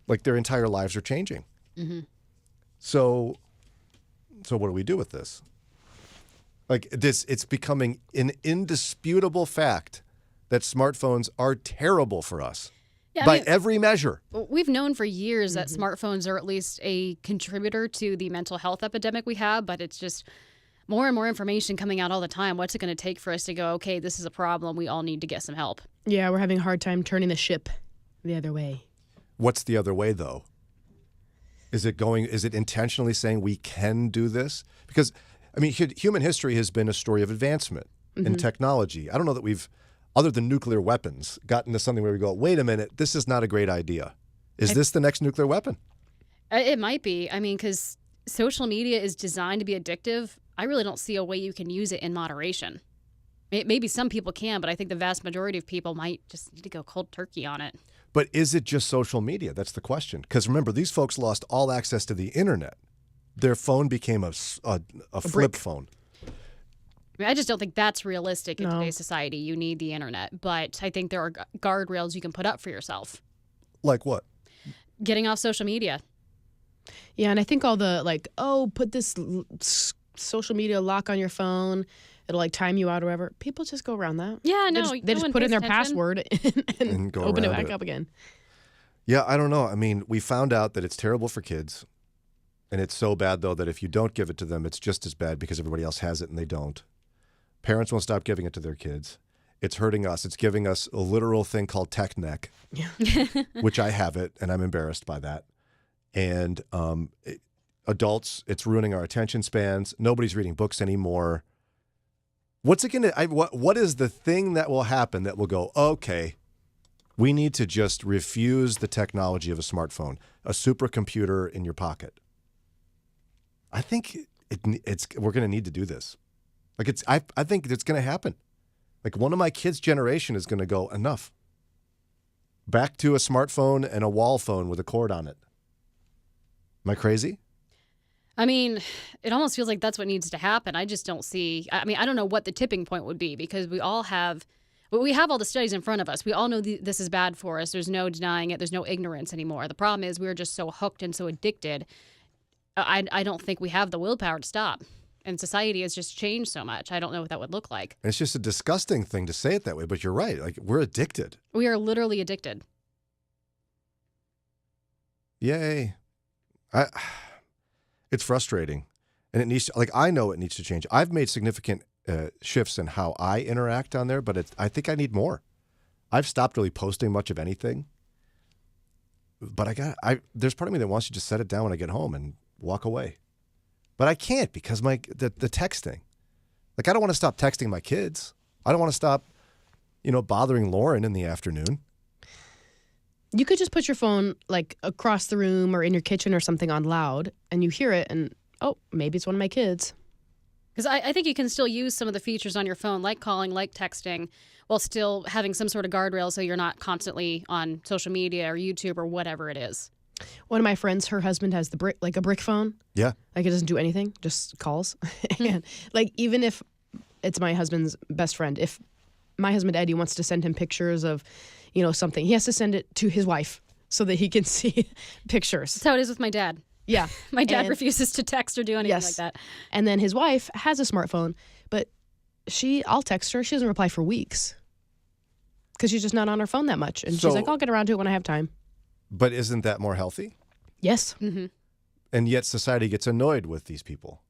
Like their entire lives are changing. Mm-hmm. So what do we do with this? Like this, it's becoming an indisputable fact that smartphones are terrible for us Yeah, by every measure. We've known for years that smartphones are at least a contributor to the mental health epidemic we have, but it's just more and more information coming out all the time. What's it going to take for us to go, okay, this is a problem. We all need to get some help. Yeah, we're having a hard time turning the ship the other way. What's the other way, though? Is it intentionally saying we can do this? Because, I mean, human history has been a story of advancement in technology. I don't know that we've, other than nuclear weapons, gotten to something where we go, wait a minute, this is not a great idea. Is this the next nuclear weapon? It might be. I mean, because social media is designed to be addictive. I really don't see a way you can use it in moderation. Maybe some people can, but I think the vast majority of people might just need to go cold turkey on it. But is it just social media? That's the question. Because remember, these folks lost all access to the internet. Their phone became a flip brick. phone. I mean, I just don't think that's realistic in No. today's society. You need the internet. But I think there are guardrails you can put up for yourself. Like what? Getting off social media. Yeah, and I think all the put this social media lock on your phone. It'll time you out or whatever. People just go around that. Yeah, They no. just, no one put in pays their attention. password and And go open it around back it. up again. Yeah, I don't know. I mean, we found out that it's terrible for kids. And it's so bad, though, that if you don't give it to them, it's just as bad because everybody else has it and they don't. Parents won't stop giving it to their kids. It's hurting us. It's giving us a literal thing called tech neck, which I have it, and I'm embarrassed by that. And adults, it's ruining our attention spans. Nobody's reading books anymore. What's it going to? What is the thing that will happen that will go, okay, we need to just refuse the technology of a smartphone, a supercomputer in your pocket? I think we're going to need to do this. I think it's going to happen. Like one of my kids' generation is going to go, enough. Back to a smartphone and a wall phone with a cord on it. Am I crazy? I mean, it almost feels like that's what needs to happen. I just don't see. I mean, I don't know what the tipping point would be because we have all the studies in front of us. We all know this is bad for us. There's no denying it. There's no ignorance anymore. The problem is we're just so hooked and so addicted. I don't think we have the willpower to stop. And society has just changed so much. I don't know what that would look like. And it's just a disgusting thing to say it that way, but you're right. Like, we're addicted. We are literally addicted. Yay. It's frustrating. And it needs to, like, I know it needs to change. I've made significant shifts in how I interact on there, but I think I need more. I've stopped really posting much of anything. But there's part of me that wants you to just set it down when I get home and walk away. But I can't because the texting. Like, I don't want to stop texting my kids. I don't want to stop, bothering Lauren in the afternoon. You could just put your phone like across the room or in your kitchen or something on loud, and you hear it, and oh, maybe it's one of my kids. Because I think you can still use some of the features on your phone, like calling, like texting, while still having some sort of guardrail so you're not constantly on social media or YouTube or whatever it is. One of my friends, her husband has a brick phone. Yeah. Like, it doesn't do anything, just calls. And like, even if it's my husband's best friend, if my husband Eddie wants to send him pictures of, something, he has to send it to his wife so that he can see pictures. That's how it is with my dad. Yeah. My dad And- refuses to text or do anything Yes. like that. And then his wife has a smartphone, but I'll text her. She doesn't reply for weeks because she's just not on her phone that much. And So- she's like, I'll get around to it when I have time. But isn't that more healthy? Yes. Mm-hmm. And yet society gets annoyed with these people.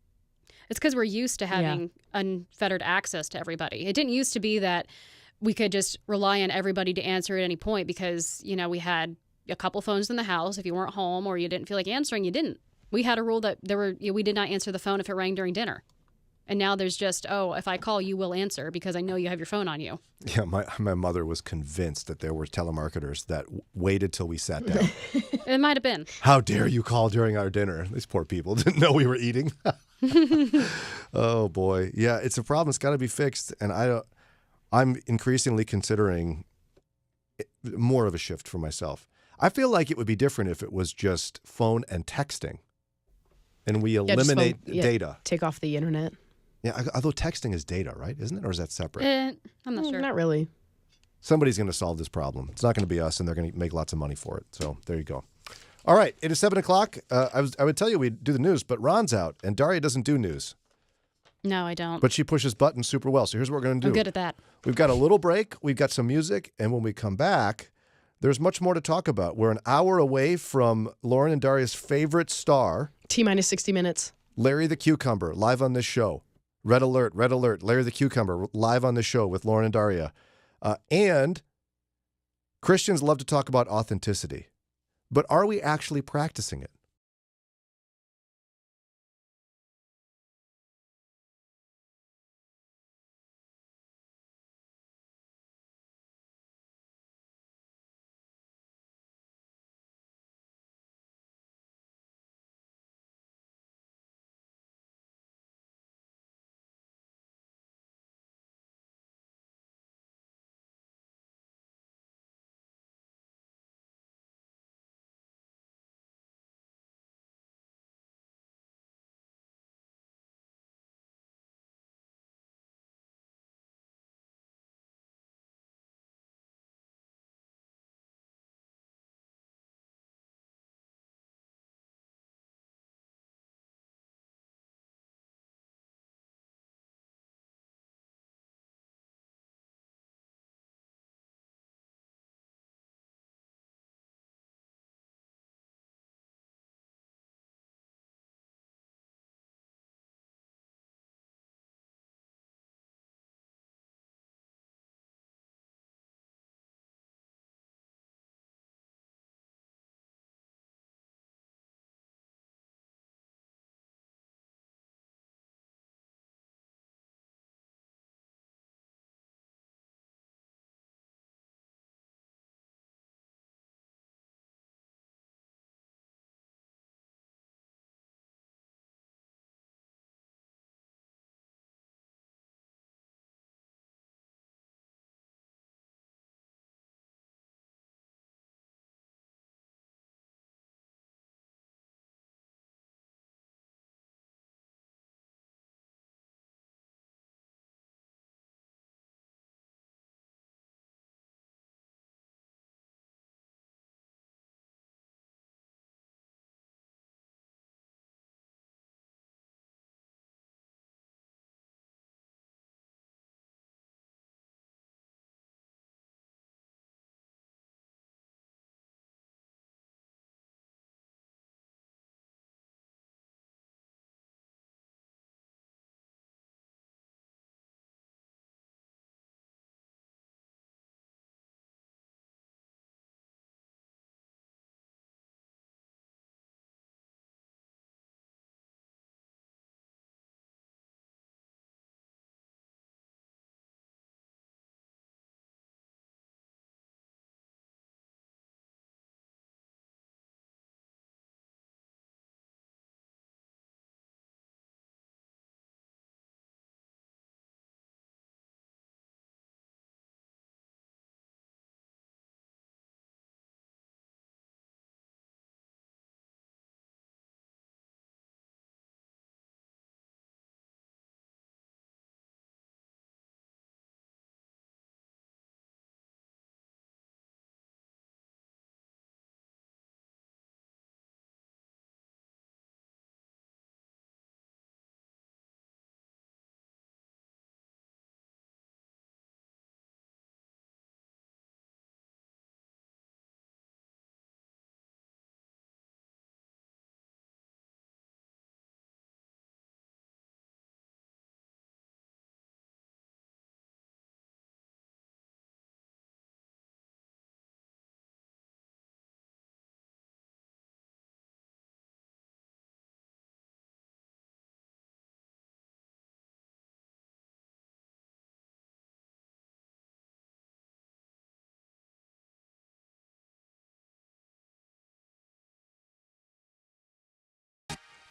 It's because we're used to having unfettered access to everybody. It didn't used to be that we could just rely on everybody to answer at any point because, we had a couple phones in the house. If you weren't home or you didn't feel like answering, you didn't. We had a rule that we did not answer the phone if it rang during dinner. And now there's just, if I call, you will answer because I know you have your phone on you. Yeah, my mother was convinced that there were telemarketers that waited till we sat down. It might have been. How dare you call during our dinner? These poor people didn't know we were eating. Oh boy, yeah, it's a problem. It's got to be fixed, and I'm increasingly considering more of a shift for myself. I feel like it would be different if it was just phone and texting, and we just eliminate phone- yeah. data. Take off the internet. Yeah, although texting is data, right? Isn't it, or is that separate? I'm not sure. Not really. Somebody's going to solve this problem. It's not going to be us, and they're going to make lots of money for it. So there you go. All right, it is 7 o'clock. I would tell you we'd do the news, but Ron's out, and Daria doesn't do news. No, I don't. But she pushes buttons super well. So here's what we're going to do. I'm good at that. We've got a little break. We've got some music. And when we come back, there's much more to talk about. We're an hour away from Lauren and Daria's favorite star, T-minus 60 minutes. Larry the Cucumber, live on this show. Red alert, red alert. Larry the Cucumber, live on this show with Lauren and Daria. And Christians love to talk about authenticity. But are we actually practicing it?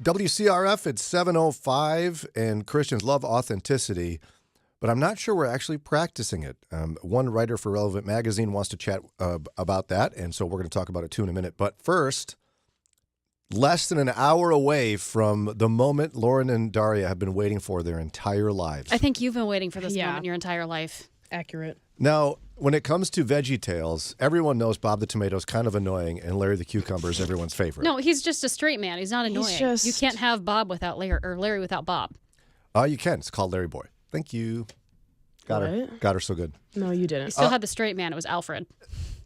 WCRF, it's 7:05, and Christians love authenticity, but I'm not sure we're actually practicing it. One writer for Relevant Magazine wants to chat about that, and so we're going to talk about it too in a minute. But first, less than an hour away from the moment Lauren and Daria have been waiting for their entire lives. I think you've been waiting for this Yeah. moment your entire life. Accurate. Now, when it comes to Veggie Tales, everyone knows Bob the Tomato's kind of annoying, and Larry the Cucumber is everyone's favorite. No, he's just a straight man. He's not annoying. just- You can't have Bob without Larry or Larry without Bob. You can. It's called Larry Boy. Thank you. Got her. What? Got her so good. No, you You didn't. still had the straight man. It was Alfred.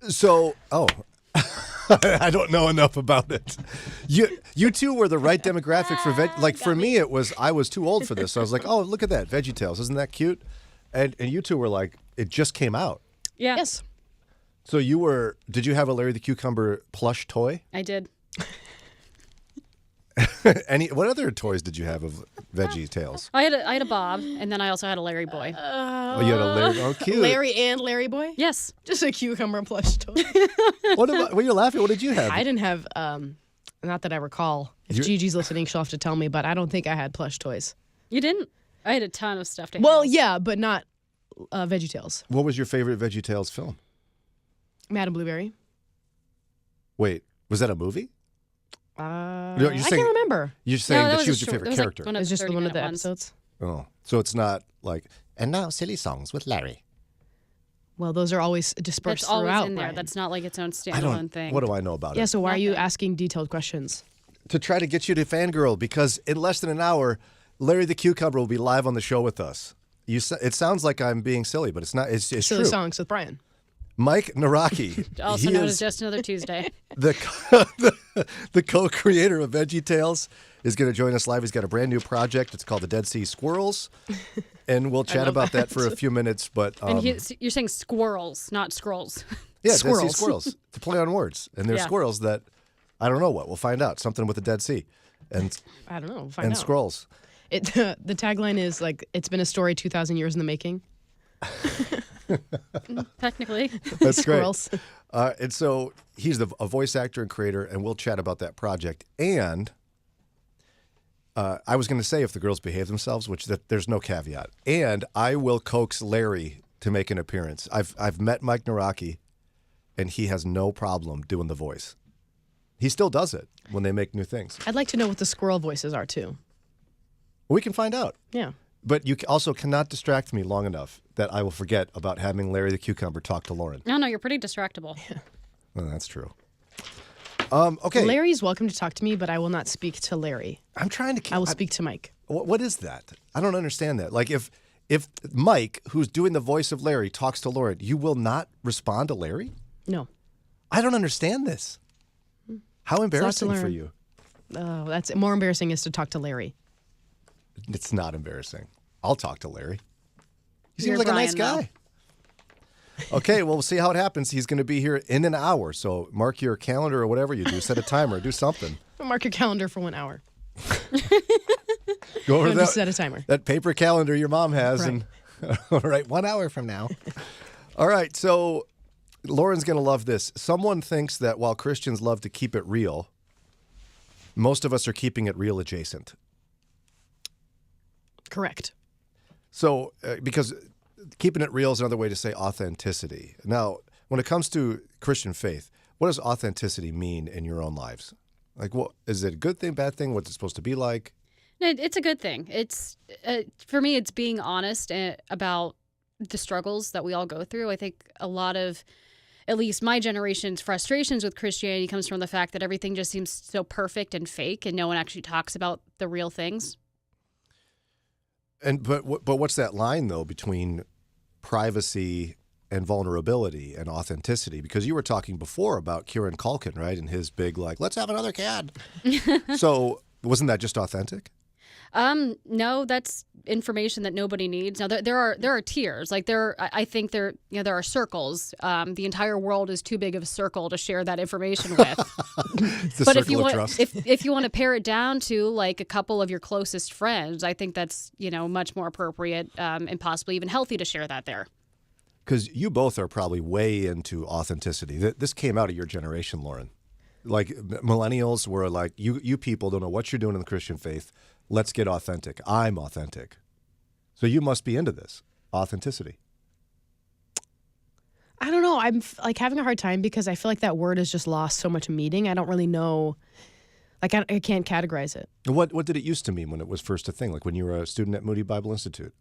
So, I don't know enough about it. You two were the right demographic for like for me it was I was too old for this. So I was like, "Oh, look at that, Veggie Tales. Isn't that cute?" And you two were like, "It just came out." Yeah. Yes. So did you have a Larry the Cucumber plush toy? I did. What other toys did you have of Veggie Tales? I had a Bob, and then I also had a Larry boy. Oh, you had a Larry. Oh, cute. Larry and Larry Boy? Yes. Just a cucumber plush toy. What about? What are you laughing? What did you have? I didn't have, not that I recall. If Gigi's listening, she'll have to tell me, but I don't think I had plush toys. You didn't? I had a ton of stuffed Well, animals. yeah, but not Veggie Tales. What was your favorite Veggie Tales film? Madam Blueberry. Wait, was that a movie? I you're can't saying- remember. You're saying No, that was she a was your short- favorite that was like character. one It was just the one of the 30-minute ones. episodes. Oh, so it's not like, and now silly songs with Larry. Well, those are always dispersed That's always throughout. in there. Ryan. That's not like its own I standalone don't. thing. What do I know about Yeah, it? so why are you Nothing. asking detailed questions? To try to get you to fangirl, because in less than an hour, Larry the Cucumber will be live on the show with us. It sounds like I'm being silly, but it's not. It's Silly true. songs with Brian. Mike Naraki, Also he known is as Just Another Tuesday. the co-creator of Veggie Tales, is going to join us live. He's got a brand new project. It's called the Dead Sea Squirrels, and we'll chat love about that that. for a few minutes. But And you're saying squirrels, not scrolls. yeah, Dead Sea Squirrels. Squirrels to play on words, and they're Yeah. squirrels that I don't know what. We'll find out. Something with the Dead Sea, and I don't know. We'll find and out. scrolls. The tagline is like, it's been a story 2,000 years in the making. Technically. That's great. Squirrels. And so he's a voice actor and creator, and we'll chat about that project. And I was going to say if the girls behave themselves, which there's no caveat. And I will coax Larry to make an appearance. I've met Mike Naraki, and he has no problem doing the voice. He still does it when they make new things. I'd like to know what the squirrel voices are too. We can find out. Yeah. But you also cannot distract me long enough that I will forget about having Larry the Cucumber talk to Lauren. No, you're pretty distractible. Well, that's true. Okay. Larry's welcome to talk to me, but I will not speak to Larry. I'm trying to. I will speak to Mike. What is that? I don't understand that. Like if Mike, who's doing the voice of Larry, talks to Lauren, you will not respond to Larry? No. I don't understand this. How embarrassing for learn. you. Oh, that's more embarrassing is to talk to Larry. It's not embarrassing. I'll talk to Larry. He seems You're like a nice Brian, though. guy. Okay, well, we'll see how it happens. He's going to be here in an hour. So mark your calendar or whatever you do. Set a timer. Do something. Mark your calendar for 1 hour. Go over No, just set a timer. that paper calendar your mom has. Right. And all right, 1 hour from now. All right, so Lauren's going to love this. Someone thinks that while Christians love to keep it real, most of us are keeping it real adjacent. Correct. So, because keeping it real is another way to say authenticity. Now, when it comes to Christian faith, what does authenticity mean in your own lives? Like, what is it a good thing, bad thing? What's it supposed to be like? No, it's a good thing. It's for me, it's being honest about the struggles that we all go through. I think a lot of, at least my generation's frustrations with Christianity comes from the fact that everything just seems so perfect and fake, and no one actually talks about the real things. And but what's that line though between privacy and vulnerability and authenticity? Because you were talking before about Kieran Culkin, right? And his big like, let's have another kid. So wasn't that just authentic? No, that's information that nobody needs. Now there are tiers. Like I think there are circles. The entire world is too big of a circle to share that information with. It's the But circle if you of want, trust. if you want to pare it down to like a couple of your closest friends, I think that's much more appropriate and possibly even healthy to share that there. Because you both are probably way into authenticity. This came out of your generation, Lauren. like millennials were like, you people don't know what you're doing in the Christian faith. Let's get authentic. I'm authentic. So you must be into this authenticity. I don't know. I'm like having a hard time because I feel like that word has just lost so much meaning. I don't really know. Like I can't categorize it. And what did it used to mean when it was first a thing? Like when you were a student at Moody Bible Institute?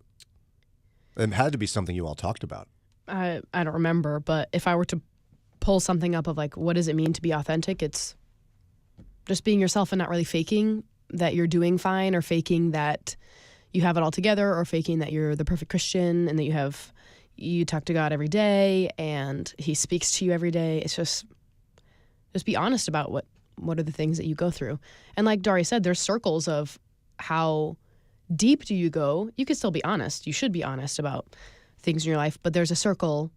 It had to be something you all talked about. I don't remember, but if I were to pull something up of like, what does it mean to be authentic? It's just being yourself and not really faking that you're doing fine or faking that you have it all together or faking that you're the perfect Christian and that you talk to God every day and he speaks to you every day. It's just be honest about what are the things that you go through. And like Daria said, there's circles of how deep do you go. You can still be honest. You should be honest about things in your life, but there's a circle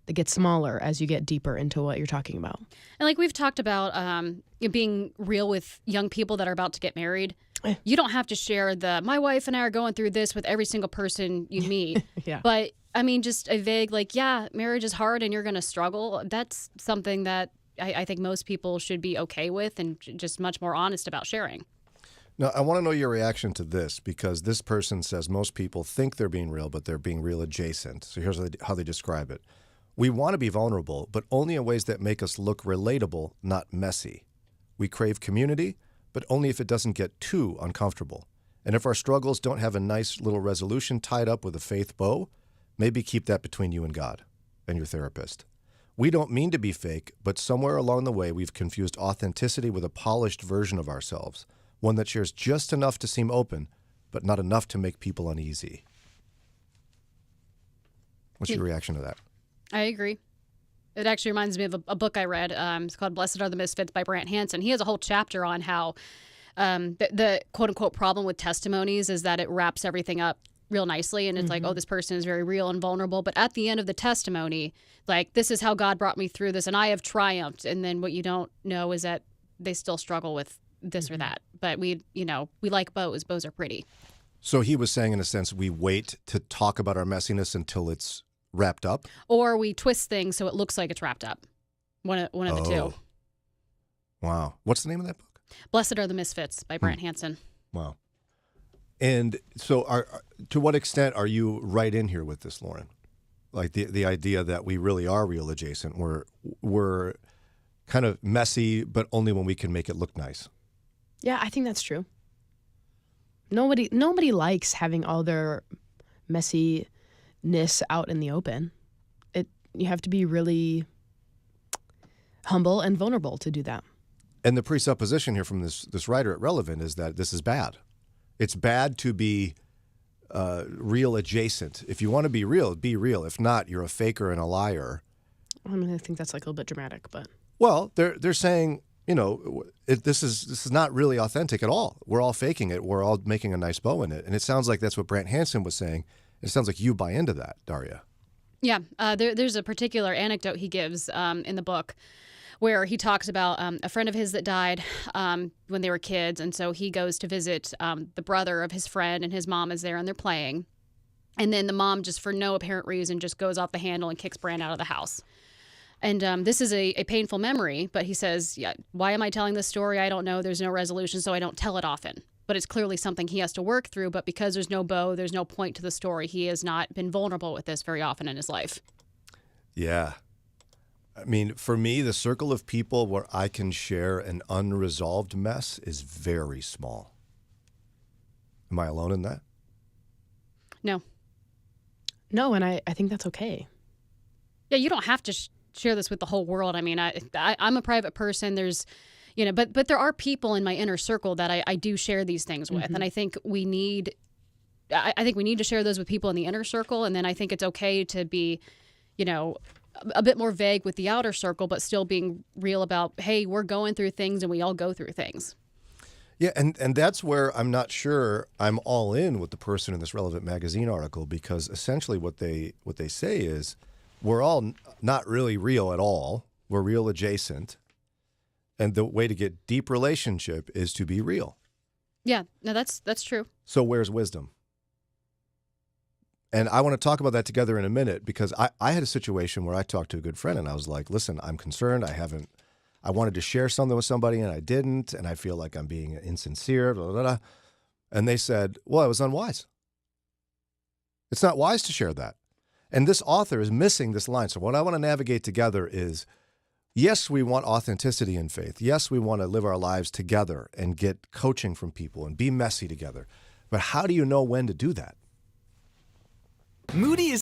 that gets smaller as you get deeper into what you're talking about. And like we've talked about being real with young people that are about to get married. You don't have to share my wife and I are going through this with every single person you meet. Yeah. But I mean, just a vague like, yeah, marriage is hard and you're going to struggle. That's something that I think most people should be okay with and just much more honest about sharing. Now, I want to know your reaction to this because this person says most people think they're being real, but they're being real adjacent. So here's how they describe it. We want to be vulnerable, but only in ways that make us look relatable, not messy. We crave community, but only if it doesn't get too uncomfortable. And if our struggles don't have a nice little resolution tied up with a faith bow, maybe keep that between you and God and your therapist. We don't mean to be fake, but somewhere along the way, we've confused authenticity with a polished version of ourselves, one that shares just enough to seem open, but not enough to make people uneasy. What's your reaction to that? I agree. It actually reminds me of a book I read. It's called Blessed Are the Misfits by Brant Hansen. He has a whole chapter on how the quote-unquote problem with testimonies is that it wraps everything up real nicely. And it's like, oh, this person is very real and vulnerable. But at the end of the testimony, like, this is how God brought me through this, and I have triumphed. And then what you don't know is that they still struggle with this or that. But we like bows. Bows are pretty. So he was saying, in a sense, we wait to talk about our messiness until it's wrapped up? Or we twist things so it looks like it's wrapped up. One of the two. Wow. What's the name of that book? Blessed Are the Misfits by Brant Hansen. Wow. And so to what extent are you right in here with this, Lauren? Like the idea that we really are real adjacent. We're kind of messy, but only when we can make it look nice. Yeah, I think that's true. Nobody likes having all their messiness out in the open. You have to be really humble and vulnerable to do that. And the presupposition here from this writer at Relevant is that this is bad. It's bad to be real adjacent. If you want to be real, be real. If not, you're a faker and a liar. I mean, I think that's like a little bit dramatic, but well, they're saying, this is not really authentic at all. We're all faking it. We're all making a nice bow in it. And it sounds like that's what Brant Hansen was saying. It sounds like you buy into that, Daria. Yeah, there's a particular anecdote he gives in the book where he talks about a friend of his that died when they were kids. And so he goes to visit the brother of his friend, and his mom is there, and they're playing. And then the mom, just for no apparent reason, just goes off the handle and kicks Brant out of the house. And this is a painful memory, but he says, yeah, why am I telling this story? I don't know. There's no resolution, so I don't tell it often. But it's clearly something he has to work through. But because there's no bow, there's no point to the story. He has not been vulnerable with this very often in his life. Yeah. I mean, for me, the circle of people where I can share an unresolved mess is very small. Am I alone in that? No. No, and I think that's okay. Yeah, you don't have to share this with the whole world. I mean, I'm a private person. There's, but there are people in my inner circle that I do share these things with. And I think we need to share those with people in the inner circle. And then I think it's okay to be, a bit more vague with the outer circle, but still being real about, hey, we're going through things and we all go through things. Yeah, and that's where I'm not sure I'm all in with the person in this Relevant magazine article, because essentially what they say is we're all not really real at all. We're real adjacent. And the way to get deep relationship is to be real. Yeah, no, that's true. So where's wisdom? And I want to talk about that together in a minute, because I had a situation where I talked to a good friend and I was like, listen, I'm concerned. I I wanted to share something with somebody and I didn't, and I feel like I'm being insincere, blah, blah, blah. And they said, well, it was unwise. It's not wise to share that. And this author is missing this line. So what I want to navigate together is, yes, we want authenticity in faith. Yes, we want to live our lives together and get coaching from people and be messy together. But how do you know when to do that? Moody is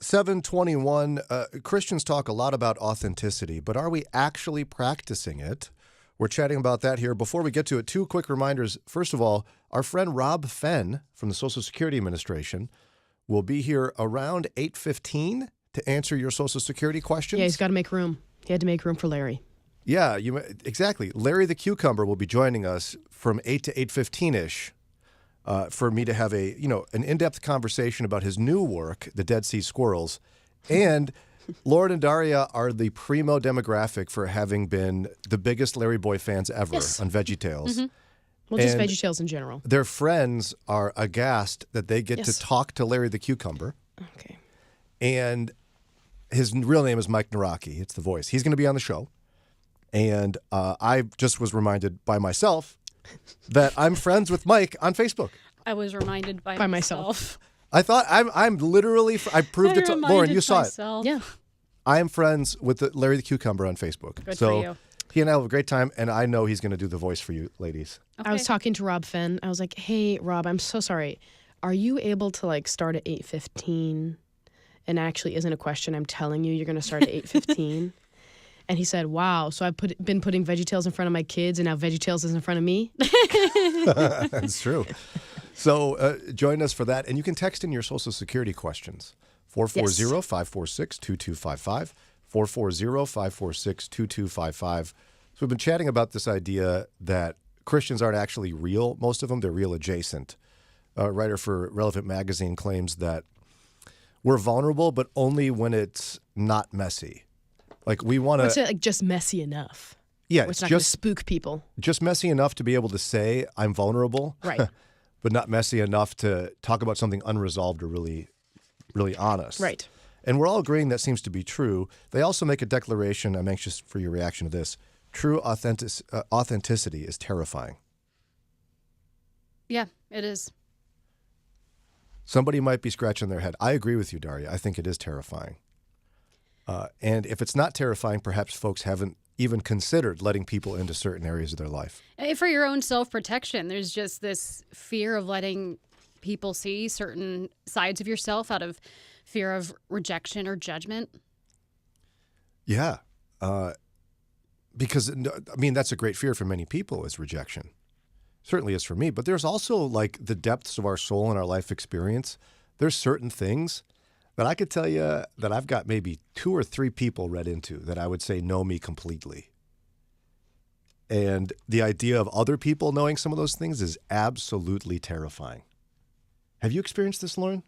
721. Christians talk a lot about authenticity, but are we actually practicing it? We're chatting about that here. Before we get to it, two quick reminders. First of all, our friend Rob Fenn from the Social Security Administration will be here around 8:15 to answer your Social Security questions. Yeah, he's got to make room. He had to make room for Larry. Yeah, exactly. Larry the Cucumber will be joining us from 8 to 8:15-ish for me to have an in-depth conversation about his new work, The Dead Sea Squirrels. And Lauren and Daria are the primo demographic for having been the biggest Larry Boy fans ever Yes. on VeggieTales. Well, just And VeggieTales in general. Their friends are aghast that they get to Yes. talk to Larry the Cucumber. Okay. And his real name is Mike Naraki. It's the voice. He's going to be on the show. And I just was reminded by myself that I'm friends with Mike on Facebook. I was reminded by myself. I thought I'm literally. I proved it to Lauren. You saw it. Yeah. I am friends with Larry the Cucumber on Facebook. Good so for you. he and I have a great time, and I know he's going to do the voice for you, ladies. Okay. I was talking to Rob Fenn. I was like, "Hey, Rob, I'm so sorry. Are you able to start at 8:15?" And actually, isn't a question. I'm telling you, you're going to start at 8:15. And he said, "Wow, so I've been putting VeggieTales in front of my kids, and now VeggieTales is in front of me." That's true. So join us for that. And you can text in your Social Security questions. 440-546-2255. 440-546-2255. So we've been chatting about this idea that Christians aren't actually real. Most of them, they're real adjacent. A writer for Relevant Magazine claims that we're vulnerable, but only when it's not messy. Like we want It's to, just messy enough. yeah, Where it's it's not going to just spook people. messy enough to be able to say I'm vulnerable, Right. but not messy enough to talk about something unresolved or really, really honest. Right. And we're all agreeing that seems to be true. They also make a declaration. I'm anxious for your reaction to this. True authenticity is terrifying. Yeah, it is. Somebody might be scratching their head. I agree with you, Daria. I think it is terrifying. And if it's not terrifying, perhaps folks haven't even considered letting people into certain areas of their life. And for your own self-protection, there's just this fear of letting people see certain sides of yourself out of fear of rejection or judgment. Yeah. Because, I mean, that's a great fear for many people is rejection. Certainly is for me. But there's also the depths of our soul and our life experience. There's certain things that I could tell you that I've got maybe 2 or 3 people read into that I would say know me completely. And the idea of other people knowing some of those things is absolutely terrifying. Have you experienced this, Lauren?